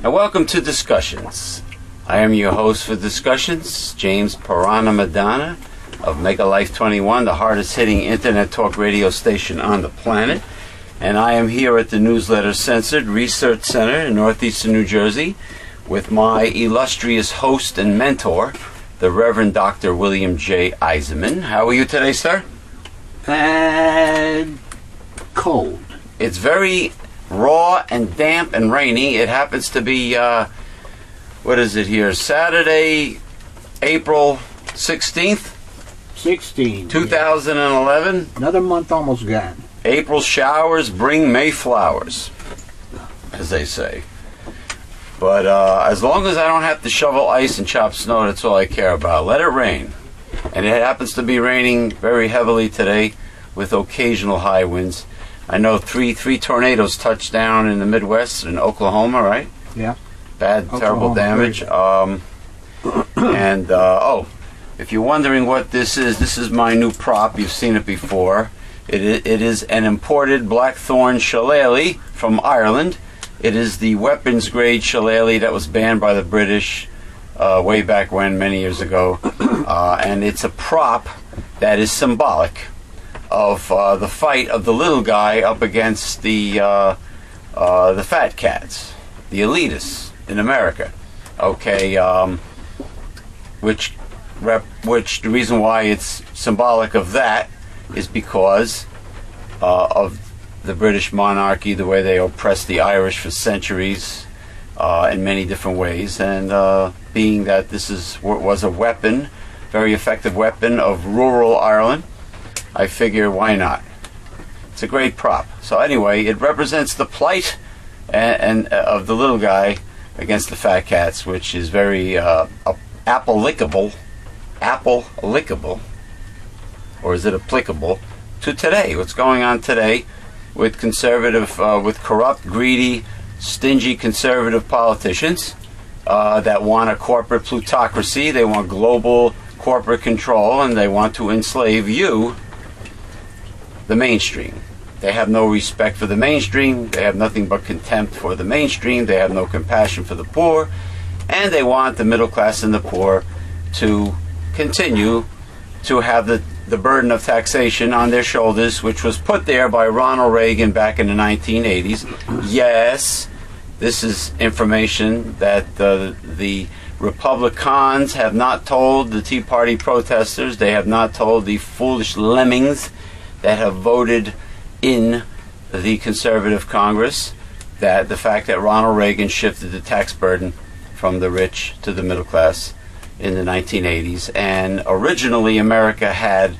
And welcome to Discussions. I am your host for Discussions, James Piranha Madonna of Mega Life 21, the hardest hitting internet talk radio station on the planet. And I am here at the Newsletter Censored Research Center in northeastern New Jersey with my illustrious host and mentor, the Reverend Dr. William J. Eisenman. How are you today, sir? Cold. It's very raw and damp and rainy. It happens to be, what is it here? Saturday, April 16th? 2011. Yeah. Another month almost gone. April showers bring May flowers, as they say. But as long as I don't have to shovel ice and chop snow, that's all I care about. Let it rain. And it happens to be raining very heavily today with occasional high winds. I know three tornadoes touched down in the Midwest in Oklahoma, right? Yeah. Bad, Oklahoma, terrible damage. If you're wondering what this is my new prop. You've seen it before. It is an imported blackthorn shillelagh from Ireland. It is the weapons-grade shillelagh that was banned by the British way back when, many years ago. And it's a prop that is symbolic of the fight of the little guy up against the fat cats, the elitists in America. Okay, which the reason why it's symbolic of that is because of the British monarchy, the way they oppressed the Irish for centuries in many different ways, and being that this was a weapon, very effective weapon of rural Ireland, I figure why not? It's a great prop. So anyway, it represents the plight and of the little guy against the fat cats, which is very applicable, or is it applicable to today? What's going on today with with corrupt, greedy, stingy conservative politicians that want a corporate plutocracy. They want global corporate control, and they want to enslave you, the mainstream. They have no respect for the mainstream. They have nothing but contempt for the mainstream. They have no compassion for the poor, and they want the middle class and the poor to continue to have the burden of taxation on their shoulders, which was put there by Ronald Reagan back in the 1980s. Yes, this is information that the Republicans have not told the Tea Party protesters. They have not told the foolish lemmings that have voted in the conservative Congress that the fact that Ronald Reagan shifted the tax burden from the rich to the middle class in the 1980s. And originally America had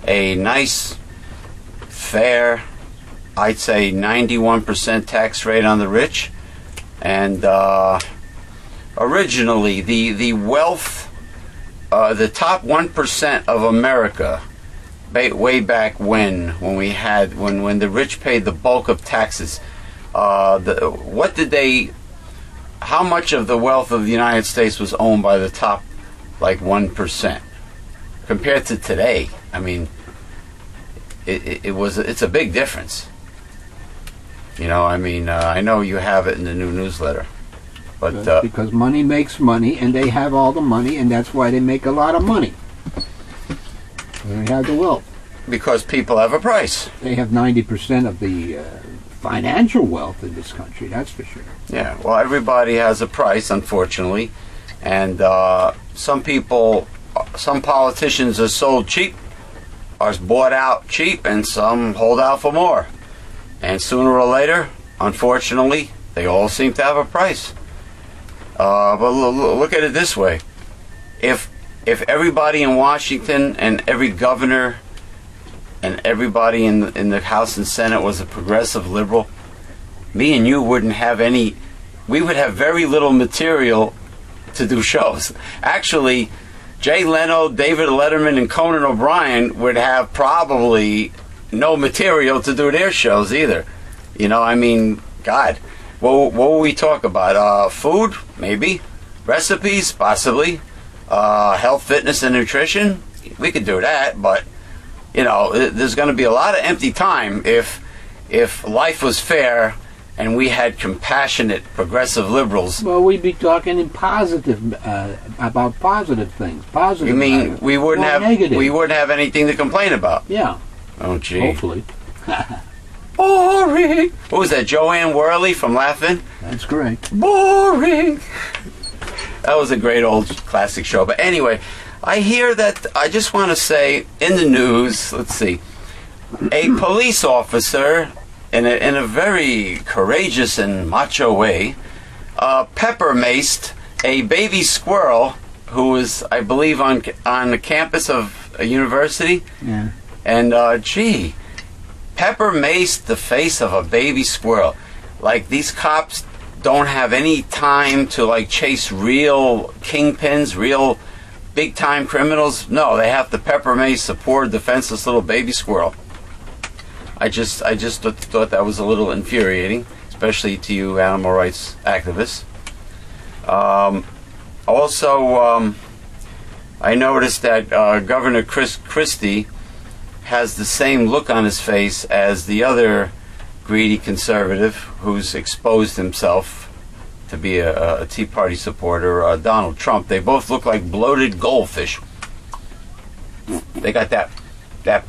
a nice, fair, I'd say 91% tax rate on the rich. And originally the wealth, the top 1% of America, way back when the rich paid the bulk of taxes, how much of the wealth of the United States was owned by the top 1% compared to today? I mean, it's a big difference. I know you have it in the new newsletter, but because money makes money, and they have all the money, and that's why they make a lot of money. They have the wealth. Because people have a price. They have 90% of the financial wealth in this country, that's for sure. Yeah, well, everybody has a price, unfortunately. And some politicians are sold cheap, are bought out cheap, and some hold out for more. And sooner or later, unfortunately, they all seem to have a price. But look at it this way. If everybody in Washington and every governor and everybody in the House and Senate was a progressive liberal, me and you wouldn't have any, we would have very little material to do shows. Actually, Jay Leno, David Letterman, and Conan O'Brien would have probably no material to do their shows either. God, what will we talk about? Food? Maybe. Recipes? Possibly. Health, fitness, and nutrition? We could do that, but there's going to be a lot of empty time if life was fair and we had compassionate progressive liberals. Well, we'd be talking in positive about positive things. Positive. You mean we wouldn't have negative. we wouldn't have anything to complain about? Yeah. Oh, gee. Hopefully. Boring. What was that? Joanne Worley from Laughing? That's correct. Boring. That was a great old classic show. But anyway, I hear that. I just want to say in the news. Let's see. A police officer, in a very courageous and macho way, pepper maced a baby squirrel who was, I believe, on the campus of a university. Yeah. And gee, pepper maced the face of a baby squirrel. Like, these cops don't have any time to like chase real kingpins, real big time criminals. No, they have to pepper mace a poor defenseless little baby squirrel. I just thought that was a little infuriating, especially to you animal rights activists. Also, I noticed that Governor Christie has the same look on his face as the other greedy conservative who's exposed himself to be a Tea Party supporter, Donald Trump. They both look like bloated goldfish. They got that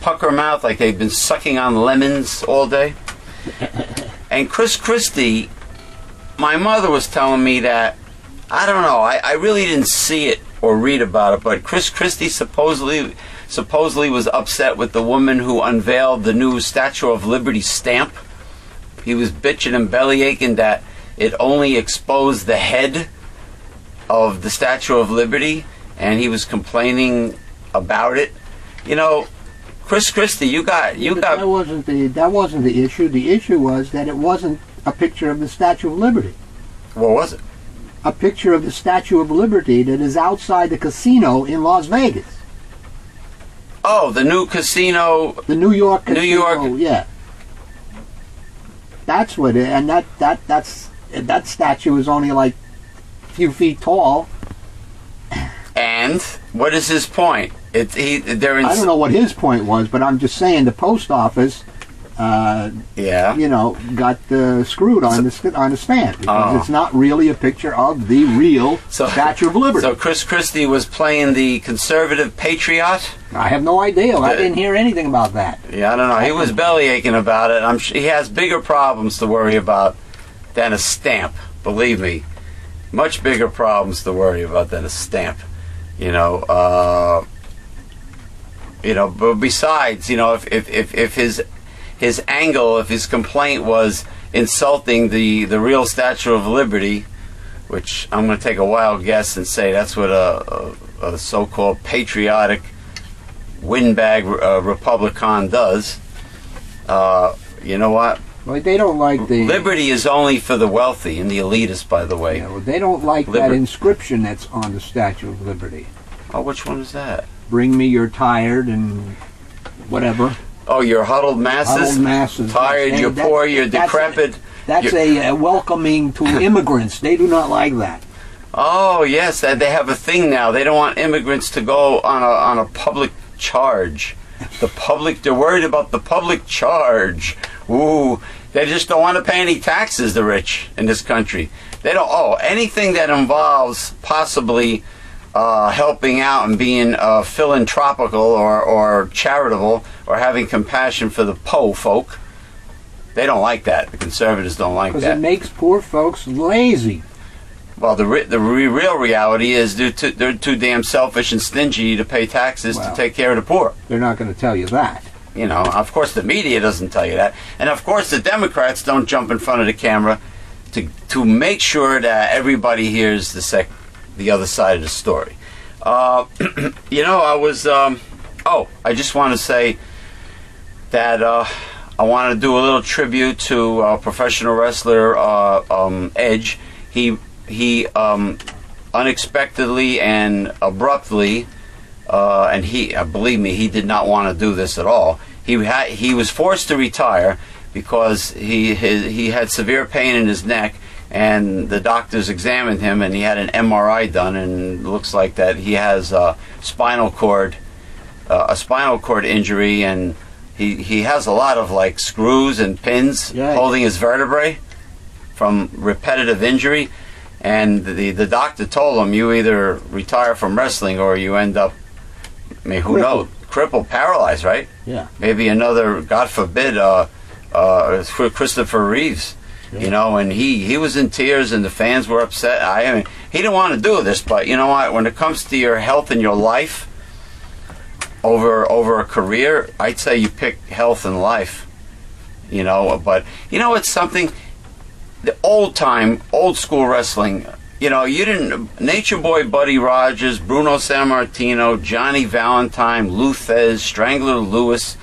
pucker mouth, like they've been sucking on lemons all day. And Christie, my mother was telling me that, I don't know, I really didn't see it or read about it, but Christie supposedly was upset with the woman who unveiled the new Statue of Liberty stamp. He was bitching and bellyaching that it only exposed the head of the Statue of Liberty, and he was complaining about it. You know, Christie, you got. That wasn't the issue. The issue was that it wasn't a picture of the Statue of Liberty. What was it? A picture of the Statue of Liberty that is outside the casino in Las Vegas. Oh, the new casino. The New York casino. New York. Yeah. That's what it. And that statue is only like a few feet tall. And what is his point? I don't know what his point was, but I'm just saying the post office, got screwed on the stamp because it's not really a picture of the real Statue of Liberty. So Christie was playing the conservative patriot? I have no idea. I didn't hear anything about that. Yeah, I don't know. He was bellyaching about it. I'm sure he has bigger problems to worry about than a stamp. Believe me, much bigger problems to worry about than a stamp. But besides, if his angle, if his complaint was insulting the real Statue of Liberty, which I'm going to take a wild guess and say that's what a so-called patriotic windbag Republican does, you know what? Well, they don't like the... Liberty is only for the wealthy and the elitists, by the way. Yeah, well, they don't like that inscription that's on the Statue of Liberty. Oh, which one is that? Bring me your tired and whatever. Oh, your huddled masses? Huddled masses. Tired, you're poor, you're decrepit. That's a welcoming to immigrants. They do not like that. Oh, yes, they have a thing now. They don't want immigrants to go on a public charge. They're worried about the public charge. Ooh, they just don't want to pay any taxes, the rich in this country. They don't, anything that involves possibly helping out and being philanthropical or charitable or having compassion for the po folk, they don't like that. The conservatives don't like that. Because it makes poor folks lazy. Well, the real reality is they're too damn selfish and stingy to pay taxes to take care of the poor. They're not going to tell you that. Of course the media doesn't tell you that. And of course the Democrats don't jump in front of the camera to make sure that everybody hears the other side of the story. I just want to say that I want to do a little tribute to professional wrestler Edge. He unexpectedly and abruptly, and believe me, he did not want to do this at all. He was forced to retire because he had severe pain in his neck, and the doctors examined him, and he had an MRI done, and it looks like that he has a spinal cord injury, and he has a lot of like screws and pins holding his vertebrae. from repetitive injury, and the doctor told him, you either retire from wrestling or you end up, I mean, who knows, crippled, paralyzed, right? Yeah. Maybe another, God forbid, Christopher Reeves, you know, and he was in tears and the fans were upset. I mean, he didn't want to do this, but you know what, when it comes to your health and your life over a career, I'd say you pick health and life, you know. But you know, it's something, the old school wrestling, you know, you didn't, Nature Boy Buddy Rogers, Bruno Sammartino, Johnny Valentine, Lou Thez, Strangler Lewis,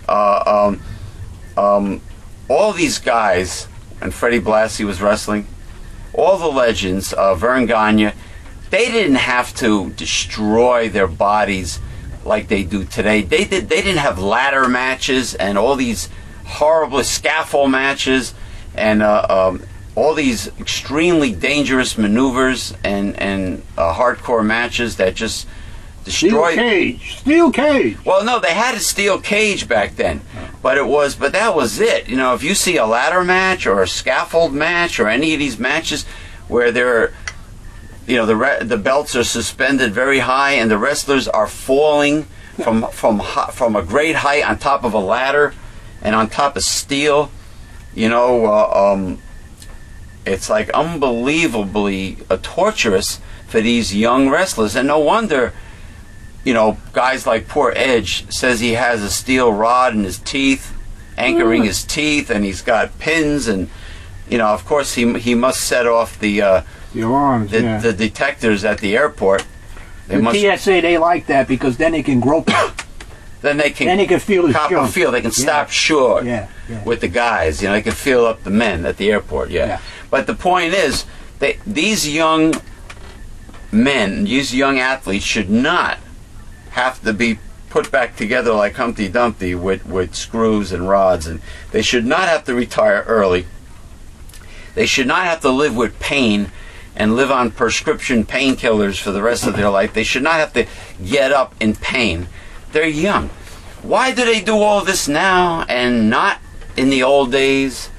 all these guys, and Freddie Blassie was wrestling, all the legends, Vern Gagne, they didn't have to destroy their bodies like they do today. They didn't have ladder matches and all these horrible scaffold matches and all these extremely dangerous maneuvers and hardcore matches that just destroyed. Steel cage. Well, no, they had a steel cage back then, but that was it. You know, if you see a ladder match or a scaffold match or any of these matches where they're, you know, the belts are suspended very high and the wrestlers are falling from a great height on top of a ladder and on top of steel, you know, it's like unbelievably torturous for these young wrestlers. And no wonder, you know, guys like poor Edge says he has a steel rod in his teeth, anchoring his teeth, and he's got pins, and you know, of course he must set off the alarms, the detectors at the airport. The TSA, they like that because then they can grope him. Then they can feel his cop feel. They can stop short with the guys. You know, they can feel up the men at the airport. Yeah. But the point is, these young men, these young athletes, should not have to be put back together like Humpty Dumpty with screws and rods, and they should not have to retire early. They should not have to live with pain and live on prescription painkillers for the rest of their life. They should not have to get up in pain. They're young. Why do they do all this now and not in the old days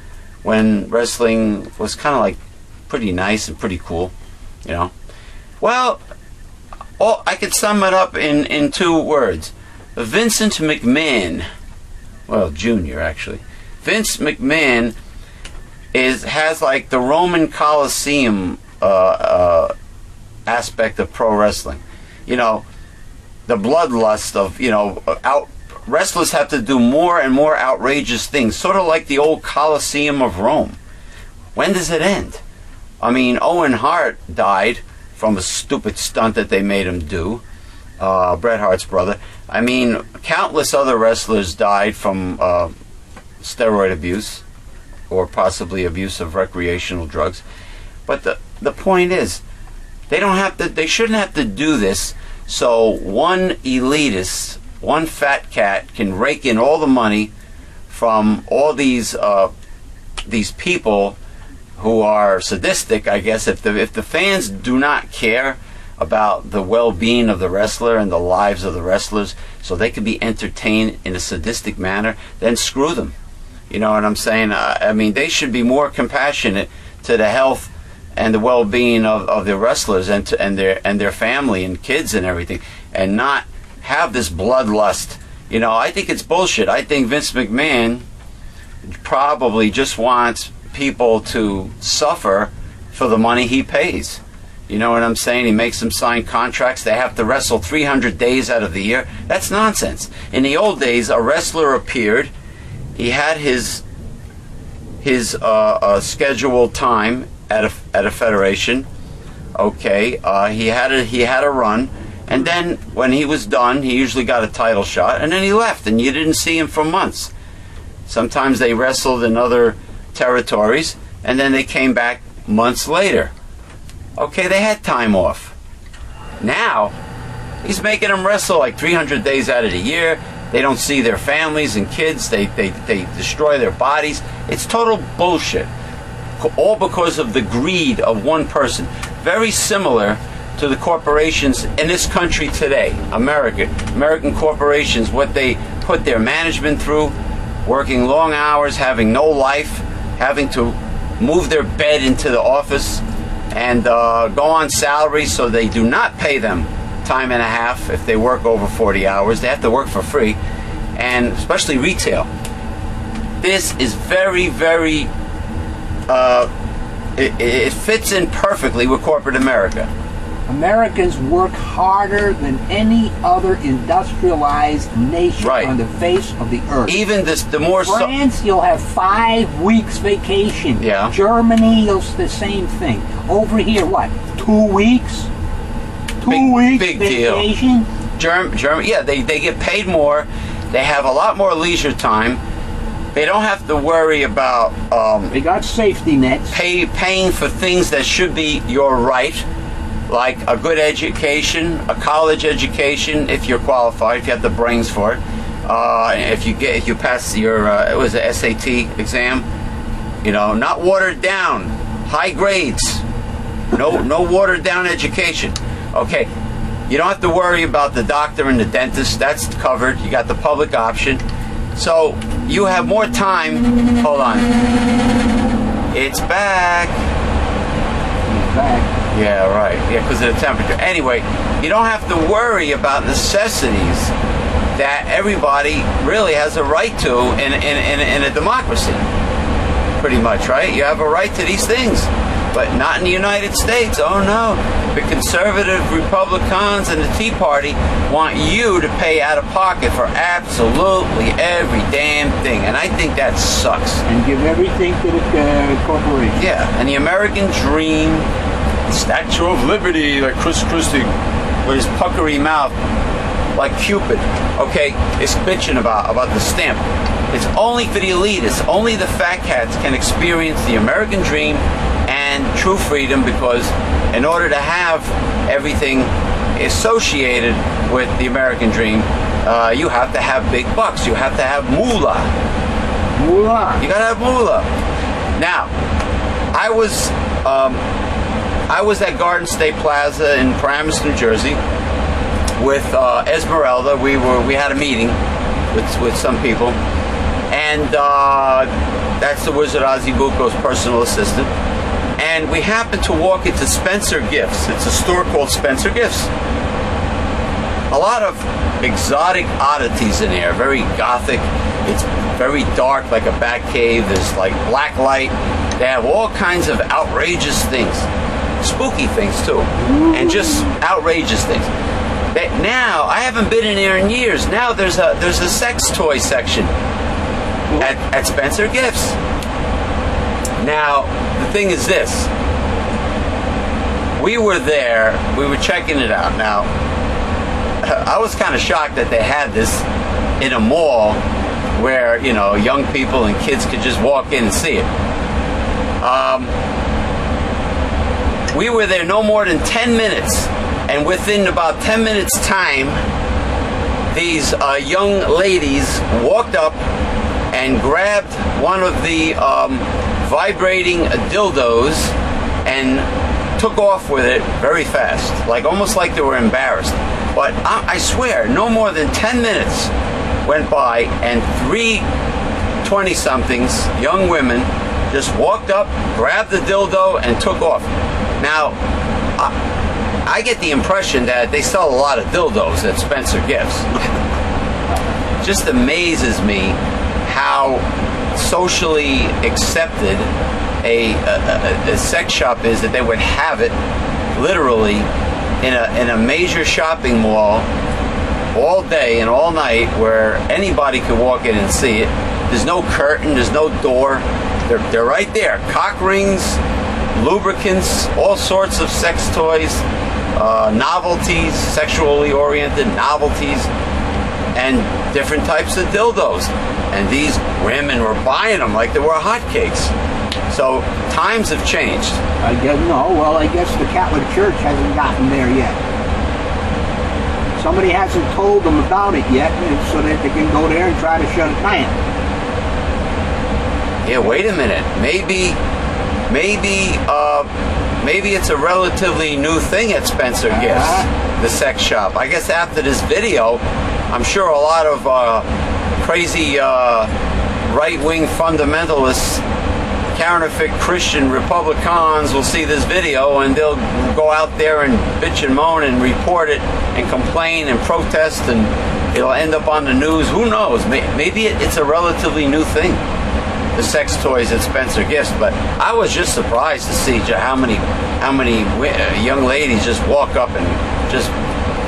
when wrestling was kind of like pretty nice and pretty cool, you know? Well, I could sum it up in 2 words. Vincent McMahon, well, Jr. actually. Vince McMahon has like the Roman Colosseum aspect of pro wrestling. You know, the bloodlust of, you know, wrestlers have to do more and more outrageous things, sort of like the old Colosseum of Rome. When does it end? I mean, Owen Hart died from a stupid stunt that they made him do, Bret Hart's brother. I mean, countless other wrestlers died from steroid abuse or possibly abuse of recreational drugs. But the point is, they shouldn't have to do this so one elitist, one fat cat can rake in all the money from all these people who are sadistic, I guess. If the fans do not care about the well-being of the wrestler and the lives of the wrestlers so they can be entertained in a sadistic manner, then screw them. You know what I'm saying? I mean, they should be more compassionate to the health and the well-being of the wrestlers and their family and kids and everything, and not have this bloodlust. You know, I think it's bullshit. I think Vince McMahon probably just wants people to suffer for the money he pays. You know what I'm saying? He makes them sign contracts. They have to wrestle 300 days out of the year. That's nonsense. In the old days, a wrestler appeared. He had his scheduled time at a federation. Okay, he had a run, and then when he was done, he usually got a title shot, and then he left, and you didn't see him for months. Sometimes they wrestled in other territories, and then they came back months later. Okay, they had time off. Now, he's making them wrestle like 300 days out of the year. They don't see their families and kids. They destroy their bodies. It's total bullshit. All because of the greed of one person. Very similar to the corporations in this country today. American corporations, what they put their management through, working long hours, having no life, having to move their bed into the office and go on salary, so they do not pay them time and a half if they work over 40 hours. They have to work for free, and especially retail. This is very, very, it fits in perfectly with corporate America. Americans work harder than any other industrialized nation on the face of the earth. Even this, the more France, you'll have 5 weeks vacation. Yeah. Germany, the same thing. Over here, what? 2 weeks? 2 weeks big vacation? Deal. Germany, yeah, they get paid more. They have a lot more leisure time. They don't have to worry about they got safety nets. Paying for things that should be your right, like a good education, a college education, if you're qualified, if you have the brains for it. If you pass your it was a SAT exam, you know, not watered down, high grades, no watered down education. Okay, you don't have to worry about the doctor and the dentist. That's covered. You got the public option. So you have more time. Hold on. It's back. It's back. Yeah, right. Yeah, because of the temperature. Anyway, you don't have to worry about necessities that everybody really has a right to in a democracy. Pretty much, right? You have a right to these things. But not in the United States. Oh no. The conservative Republicans and the Tea Party want you to pay out of pocket for absolutely every damn thing. And I think that sucks. And give everything to the corporation. Yeah, and the American dream, Statue of Liberty, like Christie, with his puckery mouth, like Cupid, okay, is bitching about the stamp. It's only for the elitists. Only the fat cats can experience the American dream and true freedom, because in order to have everything associated with the American dream, you have to have big bucks. You have to have moolah. Moolah. You gotta have moolah. Now, I was at Garden State Plaza in Paramus, New Jersey, with Esmeralda. We had a meeting with some people, and that's the Wizard Ozibuco's personal assistant. And we happened to walk into Spencer Gifts. It's a store called Spencer Gifts. A lot of exotic oddities in there, very gothic. It's very dark, like a bat cave. There's like black light. They have all kinds of outrageous things, spooky things too, and just outrageous things. Now, I haven't been in there in years. Now there's a sex toy section at Spencer Gifts. Now, the thing is this. We were there, we were checking it out. Now, I was kind of shocked that they had this in a mall where, you know, young people and kids could just walk in and see it. We were there no more than 10 minutes, and within about 10 minutes time, these young ladies walked up and grabbed one of the vibrating dildos and took off with it very fast, like almost like they were embarrassed. But I swear, no more than 10 minutes went by, and 3 20-somethings, young women, just walked up, grabbed the dildo, and took off. Now, I get the impression that they sell a lot of dildos at Spencer Gifts. Just amazes me how socially accepted a sex shop is, that they would have it literally in a major shopping mall all day and all night, where anybody could walk in and see it. There's no curtain, there's no door. They're right there. Cock rings, lubricants, all sorts of sex toys, novelties, sexually oriented novelties, and different types of dildos. And these women were buying them like they were hotcakes. So times have changed. I guess I guess the Catholic Church hasn't gotten there yet. Somebody hasn't told them about it yet, so that they can go there and try to shut it down. Yeah, wait a minute. Maybe it's a relatively new thing at Spencer Gifts, the sex shop. I guess after this video, I'm sure a lot of crazy right-wing fundamentalists counterfeit Christian Republicans will see this video and they'll go out there and bitch and moan and report it and complain and protest, and it'll end up on the news. Who knows? Maybe it's a relatively new thing, the sex toys at Spencer Gifts. But I was just surprised to see how many young ladies just walk up and just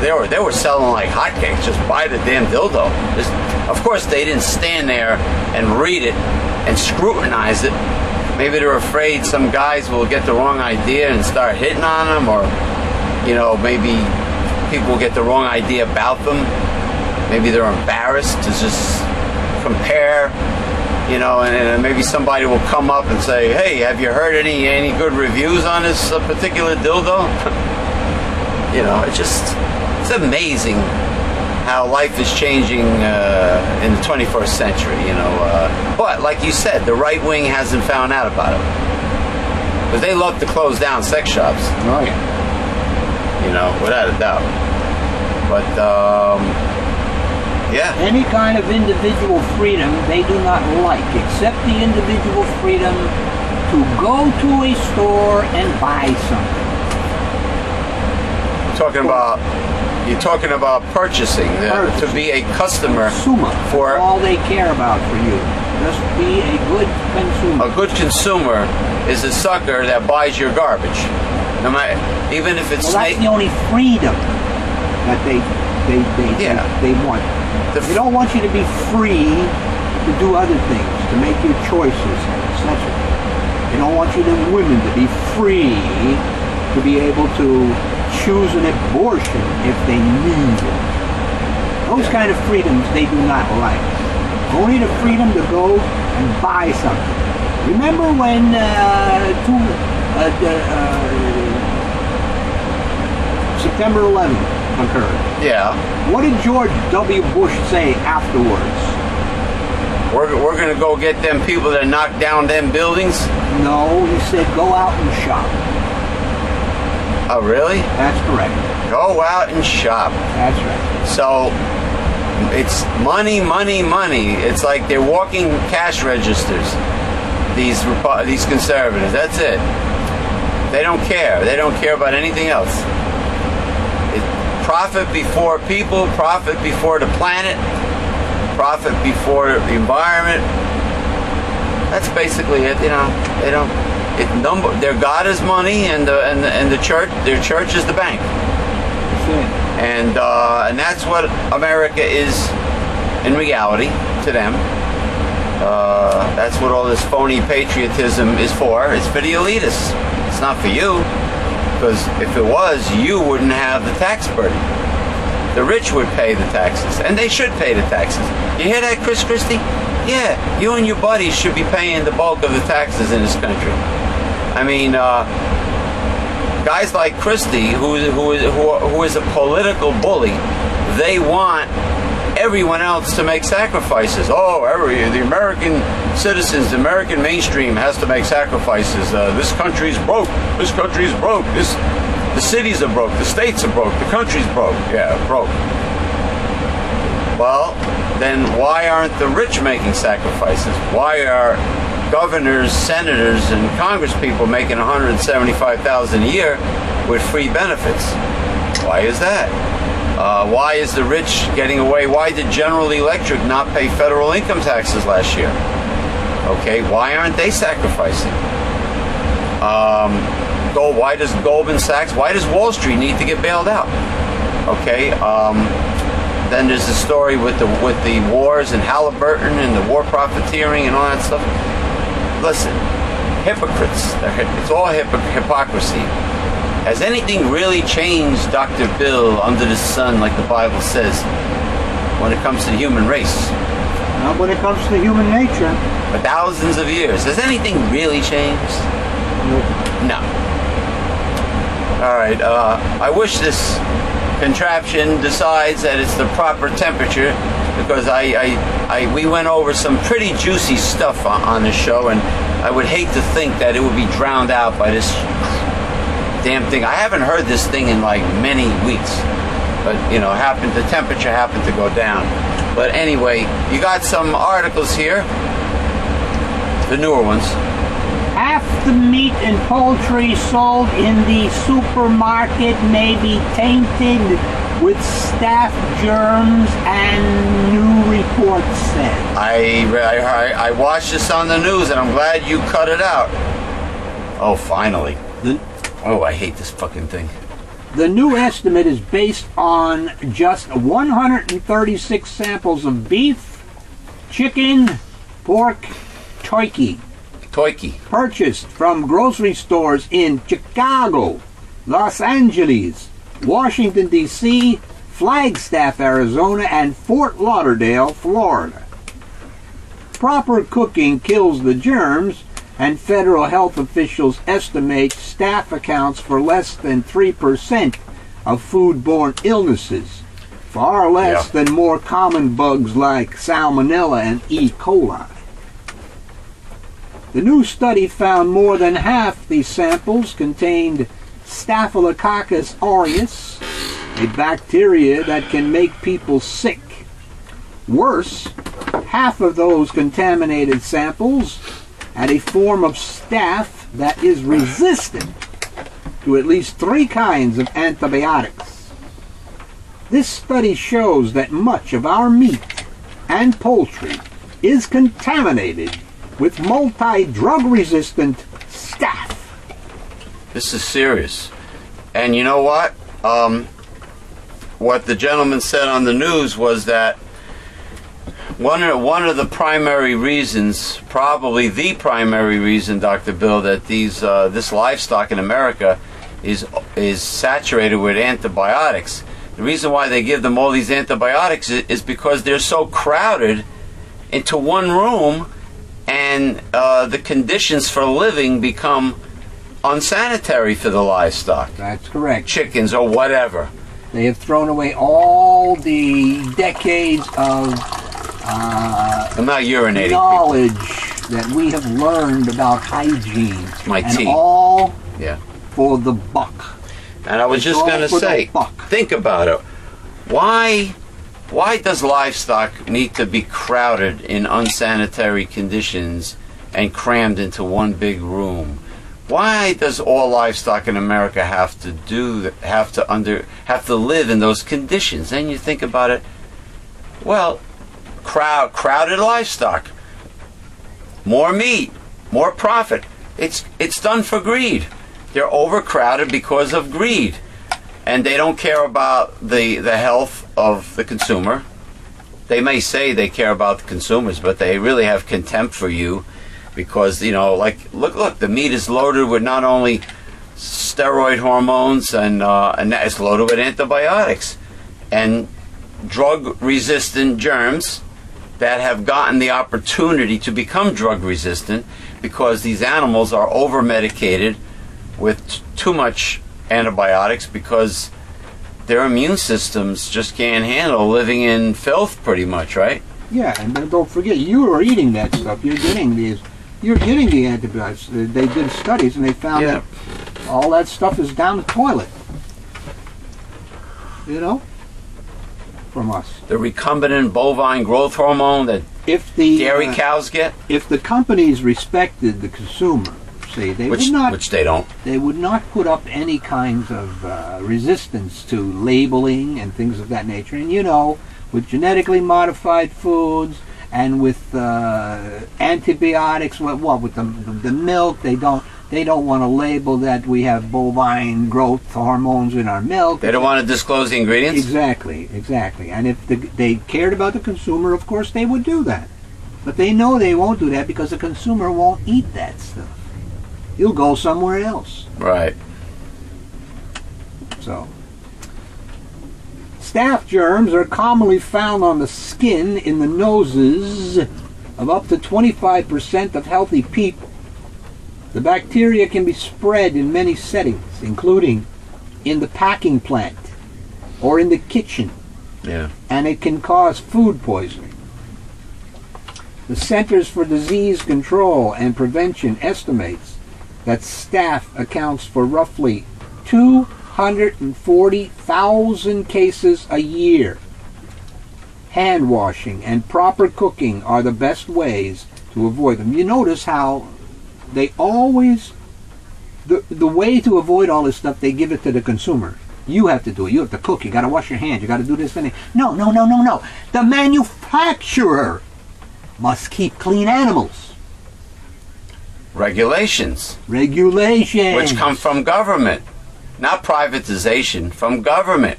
they were selling like hotcakes. Just buy the damn dildo. Of course, they didn't stand there and read it and scrutinize it. Maybe they're afraid some guys will get the wrong idea and start hitting on them, or maybe people will get the wrong idea about them. Maybe they're embarrassed to just compare, and maybe somebody will come up and say, "Hey, have you heard any good reviews on this particular dildo?" It's amazing how life is changing in the 21st century, But like you said, the right wing hasn't found out about it, because they love to close down sex shops. Oh yeah. Without a doubt. But yeah. Any kind of individual freedom they do not like, except the individual freedom to go to a store and buy something. You're talking about purchasing. To be a customer. Consumer. For all they care about for you. Just be a good consumer. A good consumer is a sucker that buys your garbage. No matter, even if it's that's the only freedom that they want. They don't want you to be free to do other things, to make your choices, etc. They don't want women to be free to be able to choose an abortion if they need it. Those kind of freedoms they do not like. Only the freedom to go and buy something. Remember when September 11th occurred? Yeah. What did George W. Bush say afterwards? We're going to go get them people that knocked down them buildings? No, he said go out and shop. Oh, really? That's correct. Go out and shop. That's right. So, it's money, money, money. It's like they're walking cash registers, these conservatives. That's it. They don't care. They don't care about anything else. Profit before people, profit before the planet, profit before the environment. That's basically it. They don't. Their God is money, and the church. Their church is the bank. And that's what America is in reality to them. That's what all this phony patriotism is for. It's for the elitists. It's not for you. Because if it was, you wouldn't have the tax burden. The rich would pay the taxes, and they should pay the taxes. You hear that, Christie? Yeah, you and your buddies should be paying the bulk of the taxes in this country. I mean, guys like Christie, who is a political bully, they want everyone else to make sacrifices. Oh, the American citizens, the American mainstream has to make sacrifices. This country's broke. This country's broke. The cities are broke. The states are broke. The country's broke. Yeah, broke. Well, then why aren't the rich making sacrifices? Why are governors, senators, and congresspeople making $175,000 a year with free benefits? Why is that? Why is the rich getting away? Why did General Electric not pay federal income taxes last year? Okay, why aren't they sacrificing? Why does Goldman Sachs, why does Wall Street need to get bailed out? Okay, then there's the story with the wars and Halliburton and the war profiteering and all that stuff. Listen, hypocrites. It's all hypocrisy. Has anything really changed, Dr. Bill, under the sun, like the Bible says, when it comes to the human race? Not when it comes to human nature. For thousands of years. Has anything really changed? No. All right. I wish this contraption decides that it's the proper temperature, because we went over some pretty juicy stuff on the show, and I would hate to think that it would be drowned out by this damn thing. I haven't heard this thing in like many weeks, but the temperature happened to go down. But anyway, you got some articles here, the newer ones. Half the meat and poultry sold in the supermarket may be tainted with staph germs, and new reports said. I watched this on the news, and I'm glad you cut it out. Oh, finally. Oh, I hate this fucking thing. The new estimate is based on just 136 samples of beef, chicken, pork, turkey. Purchased from grocery stores in Chicago, Los Angeles, Washington, D.C., Flagstaff, Arizona, and Fort Lauderdale, Florida. Proper cooking kills the germs, and federal health officials estimate staph accounts for less than 3% of foodborne illnesses, far less than more common bugs like Salmonella and E. coli. The new study found more than half these samples contained Staphylococcus aureus, a bacteria that can make people sick. Worse, half of those contaminated samples had a form of staph that is resistant to at least 3 kinds of antibiotics. This study shows that much of our meat and poultry is contaminated with multi-drug resistant staph. This is serious. And you know what? What the gentleman said on the news was that one of the primary reasons, probably the primary reason, Dr. Bill, that this livestock in America is saturated with antibiotics. The reason why they give them all these antibiotics is because they're so crowded into one room, and the conditions for living become unsanitary for the livestock. That's correct. Chickens or whatever. They have thrown away all the decades of I'm not urinating, knowledge that we have learned about hygiene. My and tea. All for the buck. And I was just going to say, think about it. Why does livestock need to be crowded in unsanitary conditions and crammed into one big room? Why does all livestock in America have to live in those conditions? And you think about it, well, crowded livestock, more meat, more profit. It's done for greed. They're overcrowded because of greed, and they don't care about the health of the consumer. They may say they care about the consumers, but they really have contempt for you, because like look, the meat is loaded with not only steroid hormones and it's loaded with antibiotics and drug-resistant germs that have gotten the opportunity to become drug-resistant because these animals are over-medicated with too much antibiotics because their immune systems just can't handle living in filth, pretty much, right? Yeah, and don't forget, you are eating that stuff. You're getting the antibiotics. They did studies and they found that all that stuff is down the toilet. From us. The recombinant bovine growth hormone that dairy cows get? If the companies respected the consumer, which they don't. They would not put up any kinds of resistance to labeling and things of that nature. And with genetically modified foods and with antibiotics, with the milk, they don't want to label that we have bovine growth hormones in our milk. They don't want to disclose the ingredients? Exactly. And if they cared about the consumer, of course they would do that. But they know they won't do that because the consumer won't eat that stuff. He'll go somewhere else. Right. So, staph germs are commonly found on the skin in the noses of up to 25% of healthy people. The bacteria can be spread in many settings, including in the packing plant or in the kitchen. Yeah. And it can cause food poisoning. The Centers for Disease Control and Prevention estimates that staph accounts for roughly 240,000 cases a year. Hand washing and proper cooking are the best ways to avoid them. You notice how they always, the way to avoid all this stuff, they give it to the consumer. You have to do it. You have to cook. You got to wash your hands. You got to do this and that. No, no, no, no, no. The manufacturer must keep clean animals. Regulations. Regulations. Which come from government. Not privatization, from government.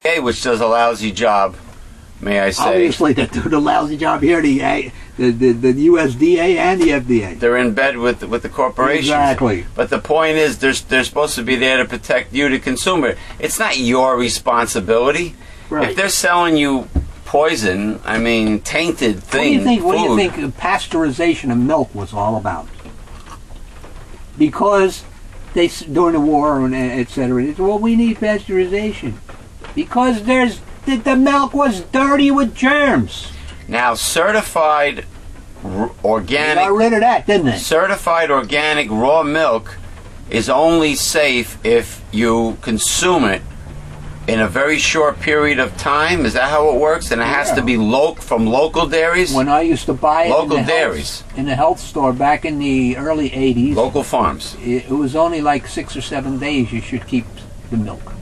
Okay, which does a lousy job, may I say. Obviously, they do the lousy job here, the USDA and the FDA. They're in bed with the corporations. Exactly. But the point is, they're supposed to be there to protect you, the consumer. It's not your responsibility. Right. If they're selling you poison, I mean, tainted thing, What do you think pasteurization of milk was all about? Because during the war and etc. Well, we need pasteurization because the milk was dirty with germs. Now, certified organic. They got rid of that, didn't they? Certified organic raw milk is only safe if you consume it in a very short period of time. Is that how it works? And it has to be from local dairies? When I used to buy it local dairies. In the health store back in the early 80s. Local farms. It was only like 6 or 7 days you should keep the milk.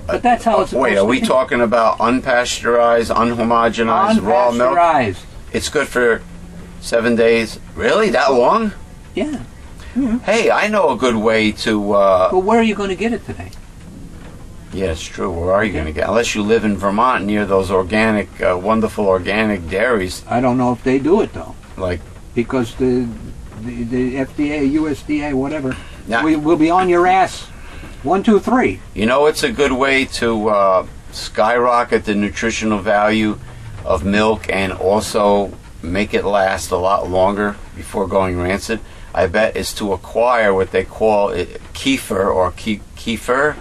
But that's how it's supposed to be. Wait, are we talking about unpasteurized, unhomogenized raw milk? Unpasteurized. It's good for 7 days? Really? That long? Yeah. Mm-hmm. Hey, I know a good way to... But where are you going to get it today? Yeah, it's true. Where are you going to get? Unless you live in Vermont near those organic, wonderful organic dairies. I don't know if they do it though. Like because the FDA, USDA, whatever, now, we'll be on your ass. 1, 2, 3. You know, it's a good way to skyrocket the nutritional value of milk and also make it last a lot longer before going rancid. I bet is to acquire what they call kefir or kefir.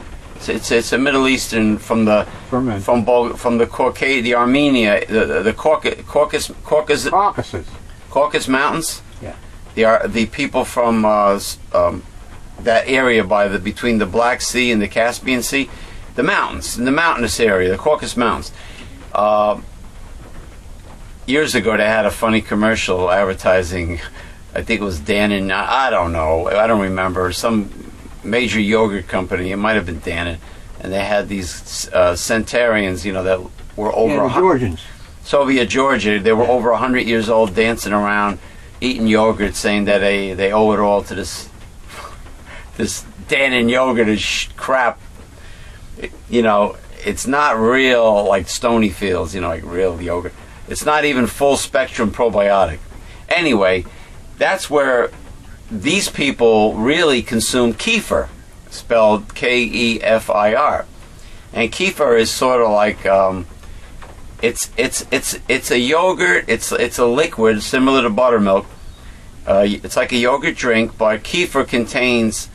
It's a Middle Eastern from the Caucasus, the Armenia, the Caucasus Mountains. Yeah. The people from that area between the Black Sea and the Caspian Sea, the mountains, in the mountainous area, the Caucasus Mountains. Years ago, they had a funny commercial advertising. I think it was Dannon. I don't know. I don't remember. Some major yogurt company. It might have been Dannon, and they had these centenarians, that were over the Georgians. Soviet Georgia. They were over 100 years old, dancing around, eating yogurt, saying that they owe it all to this Dannon yogurt is crap. It's not real like Stonyfields, like real yogurt. It's not even full spectrum probiotic. Anyway, that's where these people really consume kefir, spelled Kefir, and kefir is sort of like it's a yogurt. It's a liquid similar to buttermilk. It's like a yogurt drink, but kefir contains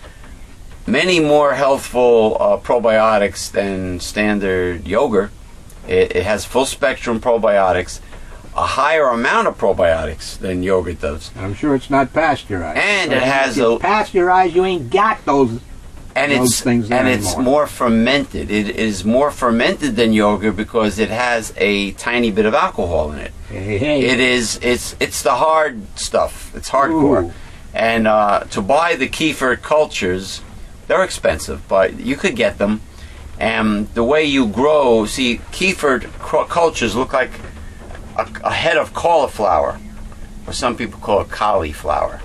many more healthful probiotics than standard yogurt. It has full spectrum probiotics. A higher amount of probiotics than yogurt does. I'm sure it's not pasteurized. And it has pasteurized. You ain't got those things there anymore. It's more fermented. It is more fermented than yogurt because it has a tiny bit of alcohol in it. Hey. It's the hard stuff. It's hardcore. Ooh. And to buy the kefir cultures, they're expensive, but you could get them. And the way you grow, kefir cultures look like a head of cauliflower, or some people call it cauliflower.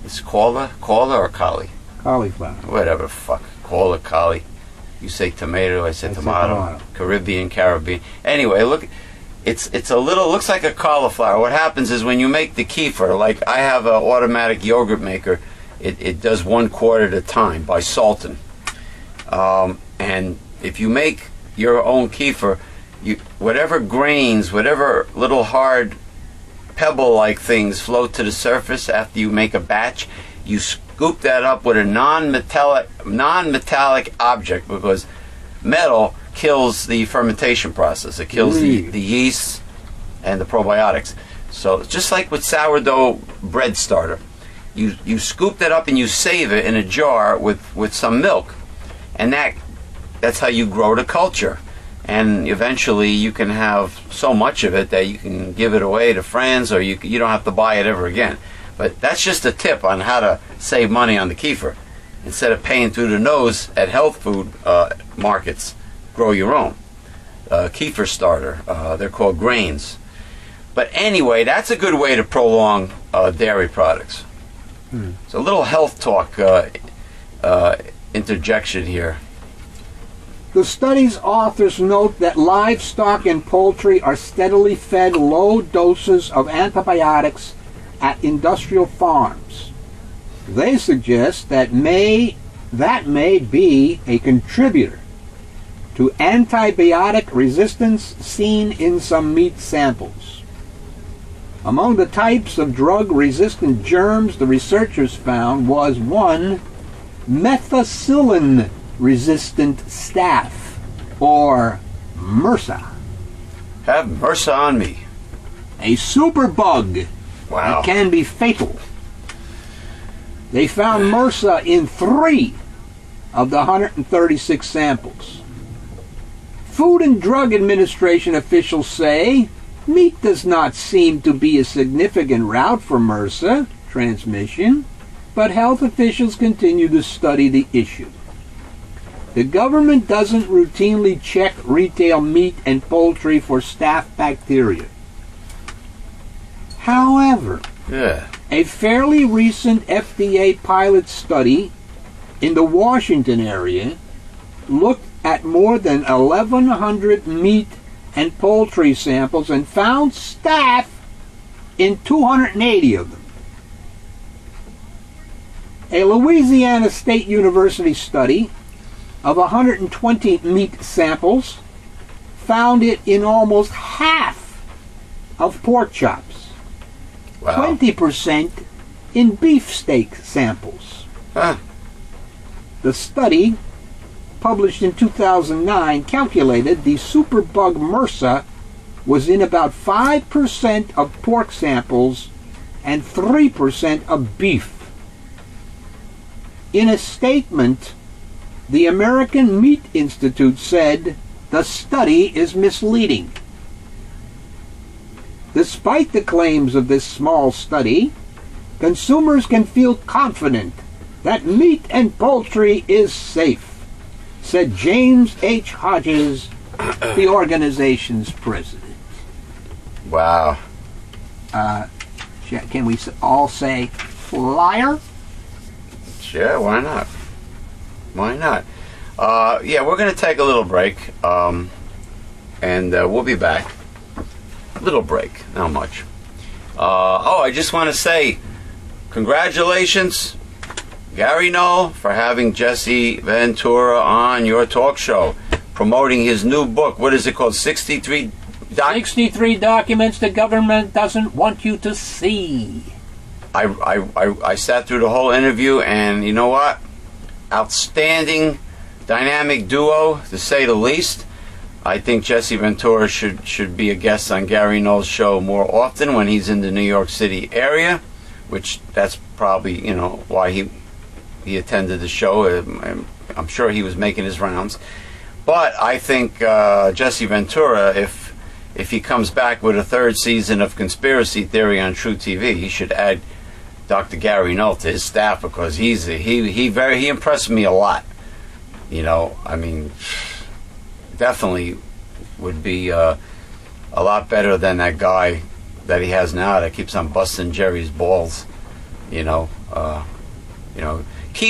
It's caula or cauli? Cauliflower. Whatever, fuck. Caula, cauli. You say tomato, I say tomato. Caribbean. Anyway, look, it's looks like a cauliflower. What happens is when you make the kefir, like I have an automatic yogurt maker, it does 1 quart at a time by salting. And if you make your own kefir, whatever grains, whatever little hard pebble-like things float to the surface after you make a batch, you scoop that up with a non-metallic object, because metal kills the fermentation process. It kills the yeast and the probiotics. So just like with sourdough bread starter, you scoop that up and you save it in a jar with some milk, and that's how you grow the culture. and eventually you can have so much of it that you can give it away to friends, or you don't have to buy it ever again. But that's just a tip on how to save money on the kefir. Instead of paying through the nose at health food markets, grow your own. Kefir starter. They're called grains. But anyway, that's a good way to prolong dairy products. It's a little health talk interjection here. The study's authors note that livestock and poultry are steadily fed low doses of antibiotics at industrial farms. They suggest that may be a contributor to antibiotic resistance seen in some meat samples. Among the types of drug-resistant germs the researchers found was one methicillin-resistant staph, or MRSA. Have MRSA on me. A superbug that can be fatal. They found MRSA in 3 of the 136 samples. Food and Drug Administration officials say meat does not seem to be a significant route for MRSA transmission, but health officials continue to study the issue. The government doesn't routinely check retail meat and poultry for staph bacteria. However, a fairly recent FDA pilot study in the Washington area looked at more than 1,100 meat and poultry samples and found staph in 280 of them. A Louisiana State University study of 120 meat samples found it in almost half of pork chops. 20% in beefsteak samples. The study, published in 2009, calculated the superbug MRSA was in about 5% of pork samples and 3% of beef. In a statement, the American Meat Institute said the study is misleading. Despite the claims of this small study, consumers can feel confident that meat and poultry is safe, said James H. Hodges, the organization's president. Wow. Can we all say liar? Sure, why not? Why not? Yeah, we're going to take a little break, and we'll be back. Little break, not much. I just want to say congratulations, Gary Knoll, for having Jesse Ventura on your talk show, promoting his new book. What is it called? 63 documents the government doesn't want you to see. I sat through the whole interview, and you know what? Outstanding dynamic duo, to say the least. I think Jesse Ventura should be a guest on Gary Knoll's show more often when he's in the New York City area, which that's probably, why he attended the show. I'm sure he was making his rounds. But I think Jesse Ventura, if he comes back with a 3rd season of Conspiracy Theory on True TV, he should add Dr. Gary Knoll to his staff, because he impressed me a lot. I mean, definitely would be a lot better than that guy that he has now that keeps on busting Jerry's balls. Keep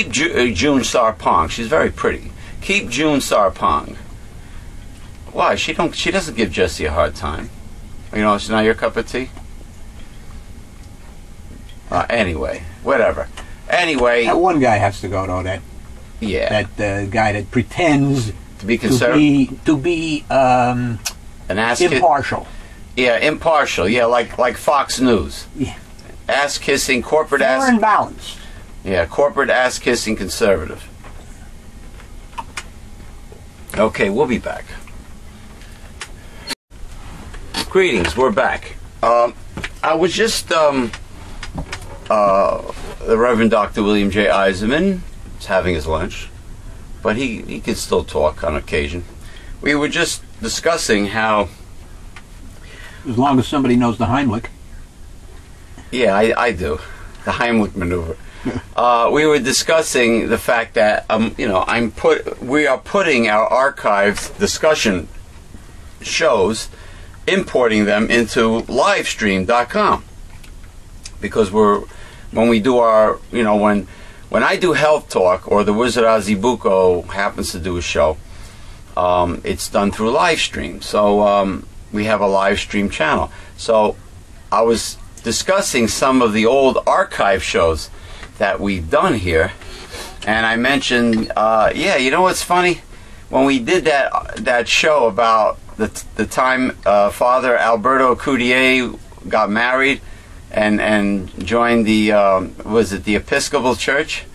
June Sarpong. She's very pretty. Keep June Sarpong. Why? She doesn't give Jesse a hard time. It's not your cup of tea. Anyway, whatever. Anyway, that one guy has to go, though. That guy that pretends to be conservative, to be an ass impartial. Impartial. Yeah, like Fox News. Yeah. Ass kissing, corporate Fair ass. and balanced. Yeah, corporate ass kissing conservative. Okay, we'll be back. Greetings, we're back. I was just the Reverend Dr. William J. Eisenman is having his lunch, but he can still talk on occasion. we were just discussing how, as long as somebody knows the Heimlich. Yeah, I do. The Heimlich maneuver. We were discussing the fact that we are putting our archived discussion shows, importing them into livestream.com, because when we do our, when I do Health Talk, or the Wizard Azibuko happens to do a show, it's done through live stream. So we have a live stream channel. So I was discussing some of the old archive shows that we've done here, and I mentioned, what's funny? When we did that show about the time Father Alberto Coutier got married and joined the the Episcopal Church,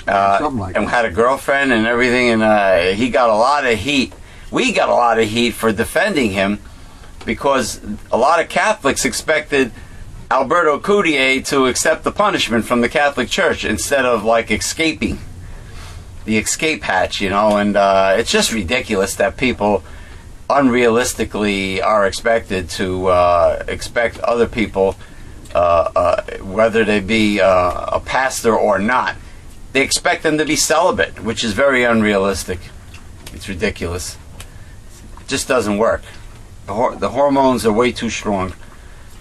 something like and that. had a girlfriend and everything, and he got a lot of heat. We got a lot of heat for defending him, because a lot of Catholics expected Alberto Coutier to accept the punishment from the Catholic Church instead of escaping the escape hatch, and it's just ridiculous that people unrealistically are expected to expect other people, whether they be a pastor or not, they expect them to be celibate, which is very unrealistic. It's ridiculous. It just doesn't work. The hormones are way too strong.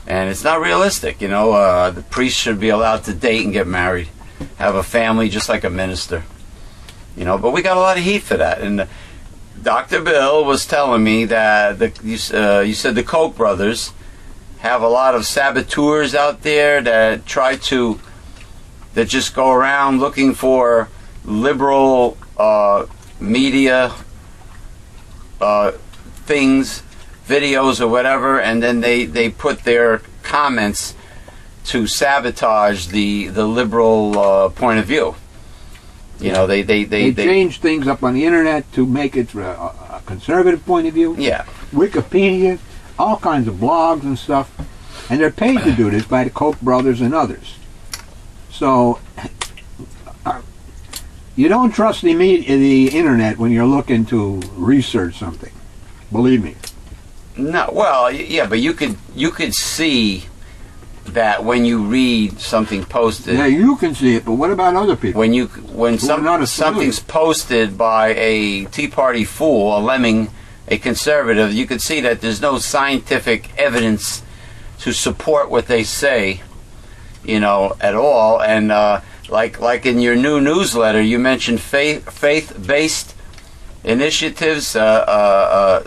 And it's not realistic, the priest should be allowed to date and get married, have a family just like a minister, But we got a lot of heat for that. And Dr. Bill was telling me that you said the Koch brothers have a lot of saboteurs out there that that just go around looking for liberal media things, videos or whatever, and then they put their comments to sabotage the liberal point of view. They change things up on the internet to make it a conservative point of view. Yeah. Wikipedia, all kinds of blogs and stuff, and they're paid to do this by the Koch brothers and others. So you don't trust the internet when you're looking to research something. Believe me. No, well, yeah, but you could see that when you read something posted. Yeah, you can see it, but what about other people? When something's posted by a Tea Party fool, a lemming, a conservative, you could see that there's no scientific evidence to support what they say, at all. And like in your new newsletter, you mentioned faith-based initiatives that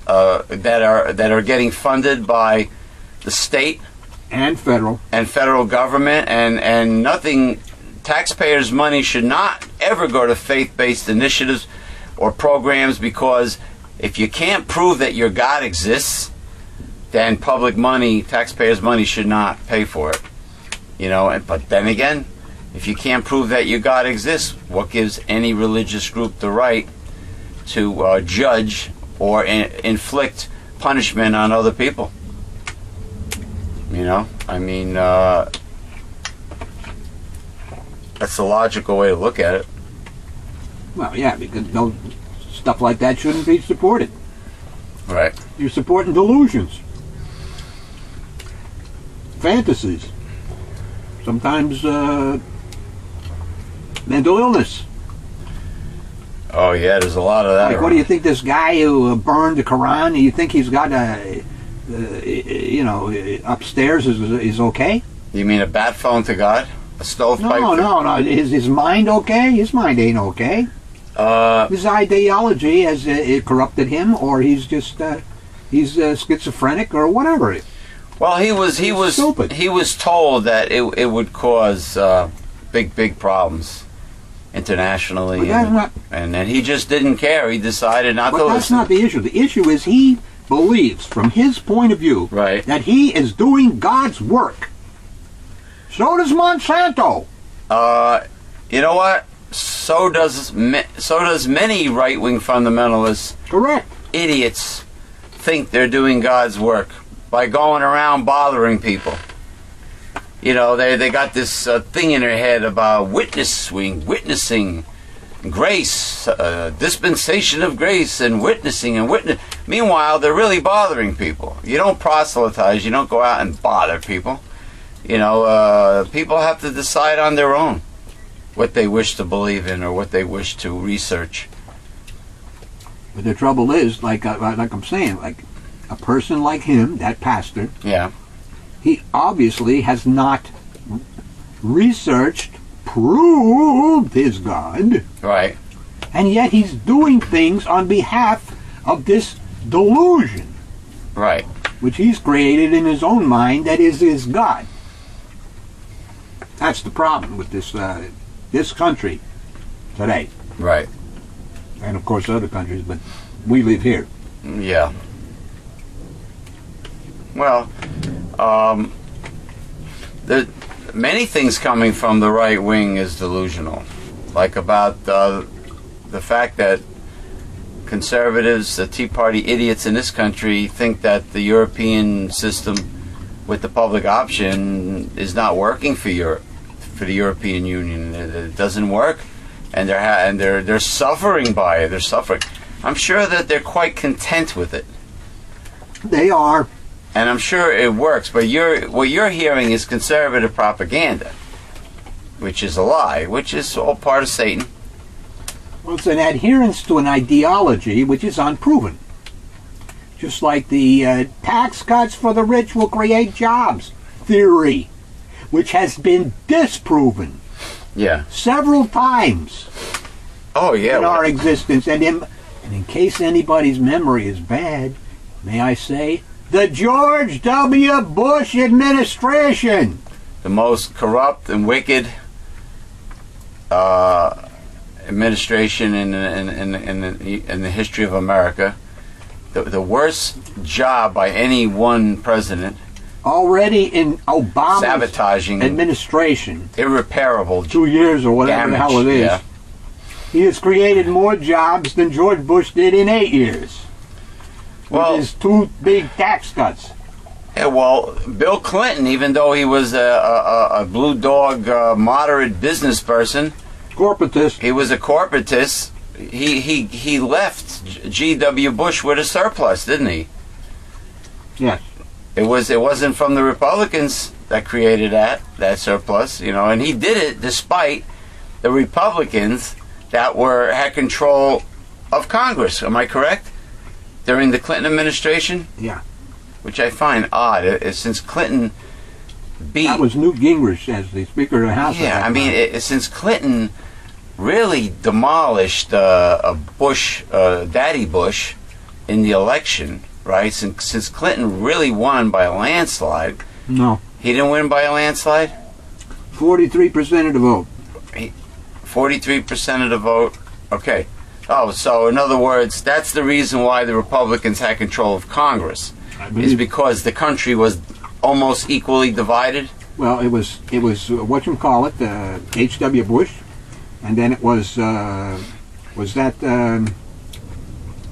are getting funded by the state and federal government, and nothing. Taxpayers' money should not ever go to faith-based initiatives or programs, because if you can't prove that your God exists, then public money, taxpayers' money, should not pay for it. But then again, if you can't prove that your God exists, what gives any religious group the right to judge or inflict punishment on other people? That's the logical way to look at it. Well, yeah, because stuff like that shouldn't be supported. Right. You're supporting delusions, fantasies, sometimes mental illness. Oh yeah, there's a lot of that. Like, what do you think? This guy who burned the Quran, do you think he's got upstairs is okay? You mean a bat phone to God? A stovepipe? No. Is his mind okay? His mind ain't okay. His ideology has it corrupted him, or he's just he's schizophrenic or whatever. Well, he was stupid. He was told that it would cause big problems internationally, and then he just didn't care. He decided not to listen. But that's not the issue. The issue is he believes, from his point of view, right, that he is doing God's work. So does Monsanto. You know what? So does many right-wing fundamentalists. Correct. Idiots think they're doing God's work by going around bothering people. They got this thing in their head about witnessing, grace, dispensation of grace, and witnessing and witness. Meanwhile, they're really bothering people. You don't proselytize. You don't go out and bother people. You know, people have to decide on their own what they wish to believe in or what they wish to research. But the trouble is, like I'm saying, like a person like him, that pastor, yeah, he obviously has not researched, proved his God. Right. And yet he's doing things on behalf of this delusion. Right. Which he's created in his own mind that is his God. That's the problem with this country today. Right. And of course other countries, but we live here. Yeah. Well, many things coming from the right wing is delusional. Like about the fact that conservatives, the Tea Party idiots in this country, think that the European system with the public option is not working for Europe, for the European Union. It doesn't work, and they're suffering by it. They're suffering. I'm sure that they're quite content with it. They are. And I'm sure it works, but what you're hearing is conservative propaganda, which is a lie, which is all part of Satan. Well, it's an adherence to an ideology which is unproven. Just like the tax cuts for the rich will create jobs theory, which has been disproven several times in our existence. And in case anybody's memory is bad, may I say, the George W. Bush administration. The most corrupt and wicked administration in the history of America. The worst job by any one president. Already in Obama's sabotaging administration. Irreparable 2 years or whatever the hell it is. Yeah. He has created more jobs than George Bush did in 8 years. With his 2 big tax cuts. Yeah, well, Bill Clinton, even though he was a blue dog, moderate business person, corporatist. He was a corporatist. He left G.W. Bush with a surplus, didn't he? Yes. It wasn't from the Republicans that created that surplus, you know, and he did it despite the Republicans that had control of Congress. Am I correct? During the Clinton administration? Yeah. Which I find odd, since Clinton beat... That was Newt Gingrich as the Speaker of the House. Yeah, I mean, since Clinton really demolished Bush, Daddy Bush, in the election, right? Since Clinton really won by a landslide. No. He didn't win by a landslide? 43% of the vote. 43% of the vote? Okay. Oh, so in other words, that's the reason why the Republicans had control of Congress. Is because the country was almost equally divided? Well, it was whatchamacallit, H.W. Bush, and then it was that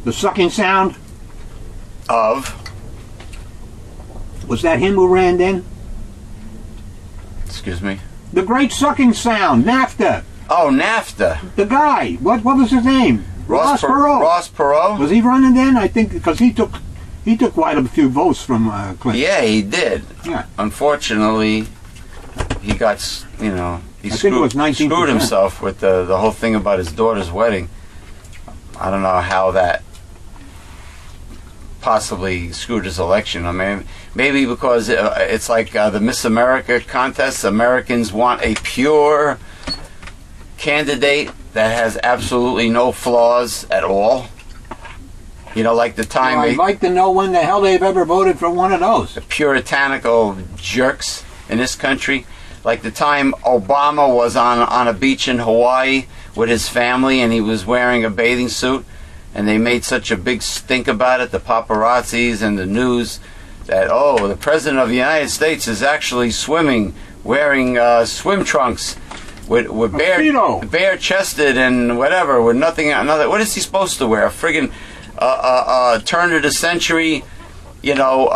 the sucking sound? Of? Was that him who ran then? Excuse me? The great sucking sound, NAFTA. Oh, NAFTA. The guy, what was his name? Ross Perot. Ross Perot? Was he running then? I think because he took quite a few votes from Clinton. Yeah, he did. Yeah. Unfortunately, he got, you know, he screwed himself with the whole thing about his daughter's wedding. I don't know how that possibly screwed his election. I mean, maybe because it's like the Miss America contest. Americans want a pure candidate that has absolutely no flaws at all. You know, like the time... Well, I'd like to know when the hell they've ever voted for one of those. The puritanical jerks in this country. Like the time Obama was on a beach in Hawaii with his family and he was wearing a bathing suit and they made such a big stink about it, the paparazzis and the news, that, oh, the President of the United States is actually swimming, wearing swim trunks with bare-chested and whatever, with nothing... What is he supposed to wear? A friggin' turn of the century, you know,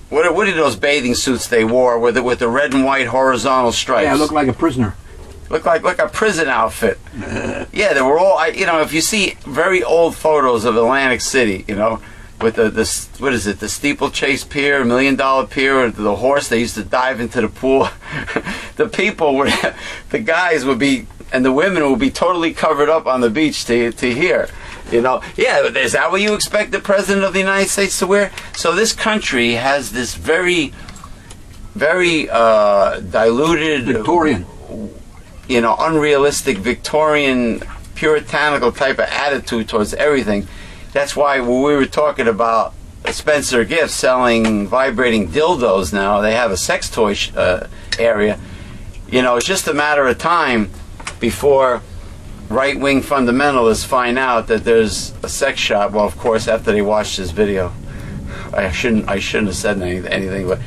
what are those bathing suits they wore with the red and white horizontal stripes? Yeah, looked like a prisoner. Looked like a prison outfit. Yeah, they were all. You know, if you see very old photos of Atlantic City, you know, with the what is it, the steeplechase pier, $1 Million Pier, or the horse they used to dive into the pool. The people would, the guys would be, and the women would be totally covered up on the beach to here. You know, yeah, is that what you expect the President of the United States to wear? So this country has this very, very diluted, Victorian, you know, unrealistic Victorian puritanical type of attitude towards everything. That's why when we were talking about Spencer Gifts selling vibrating dildos now, they have a sex toy area. You know, it's just a matter of time before right-wing fundamentalists find out that there's a sex shop. Well, of course, after they watch this video, I shouldn't have said anything, but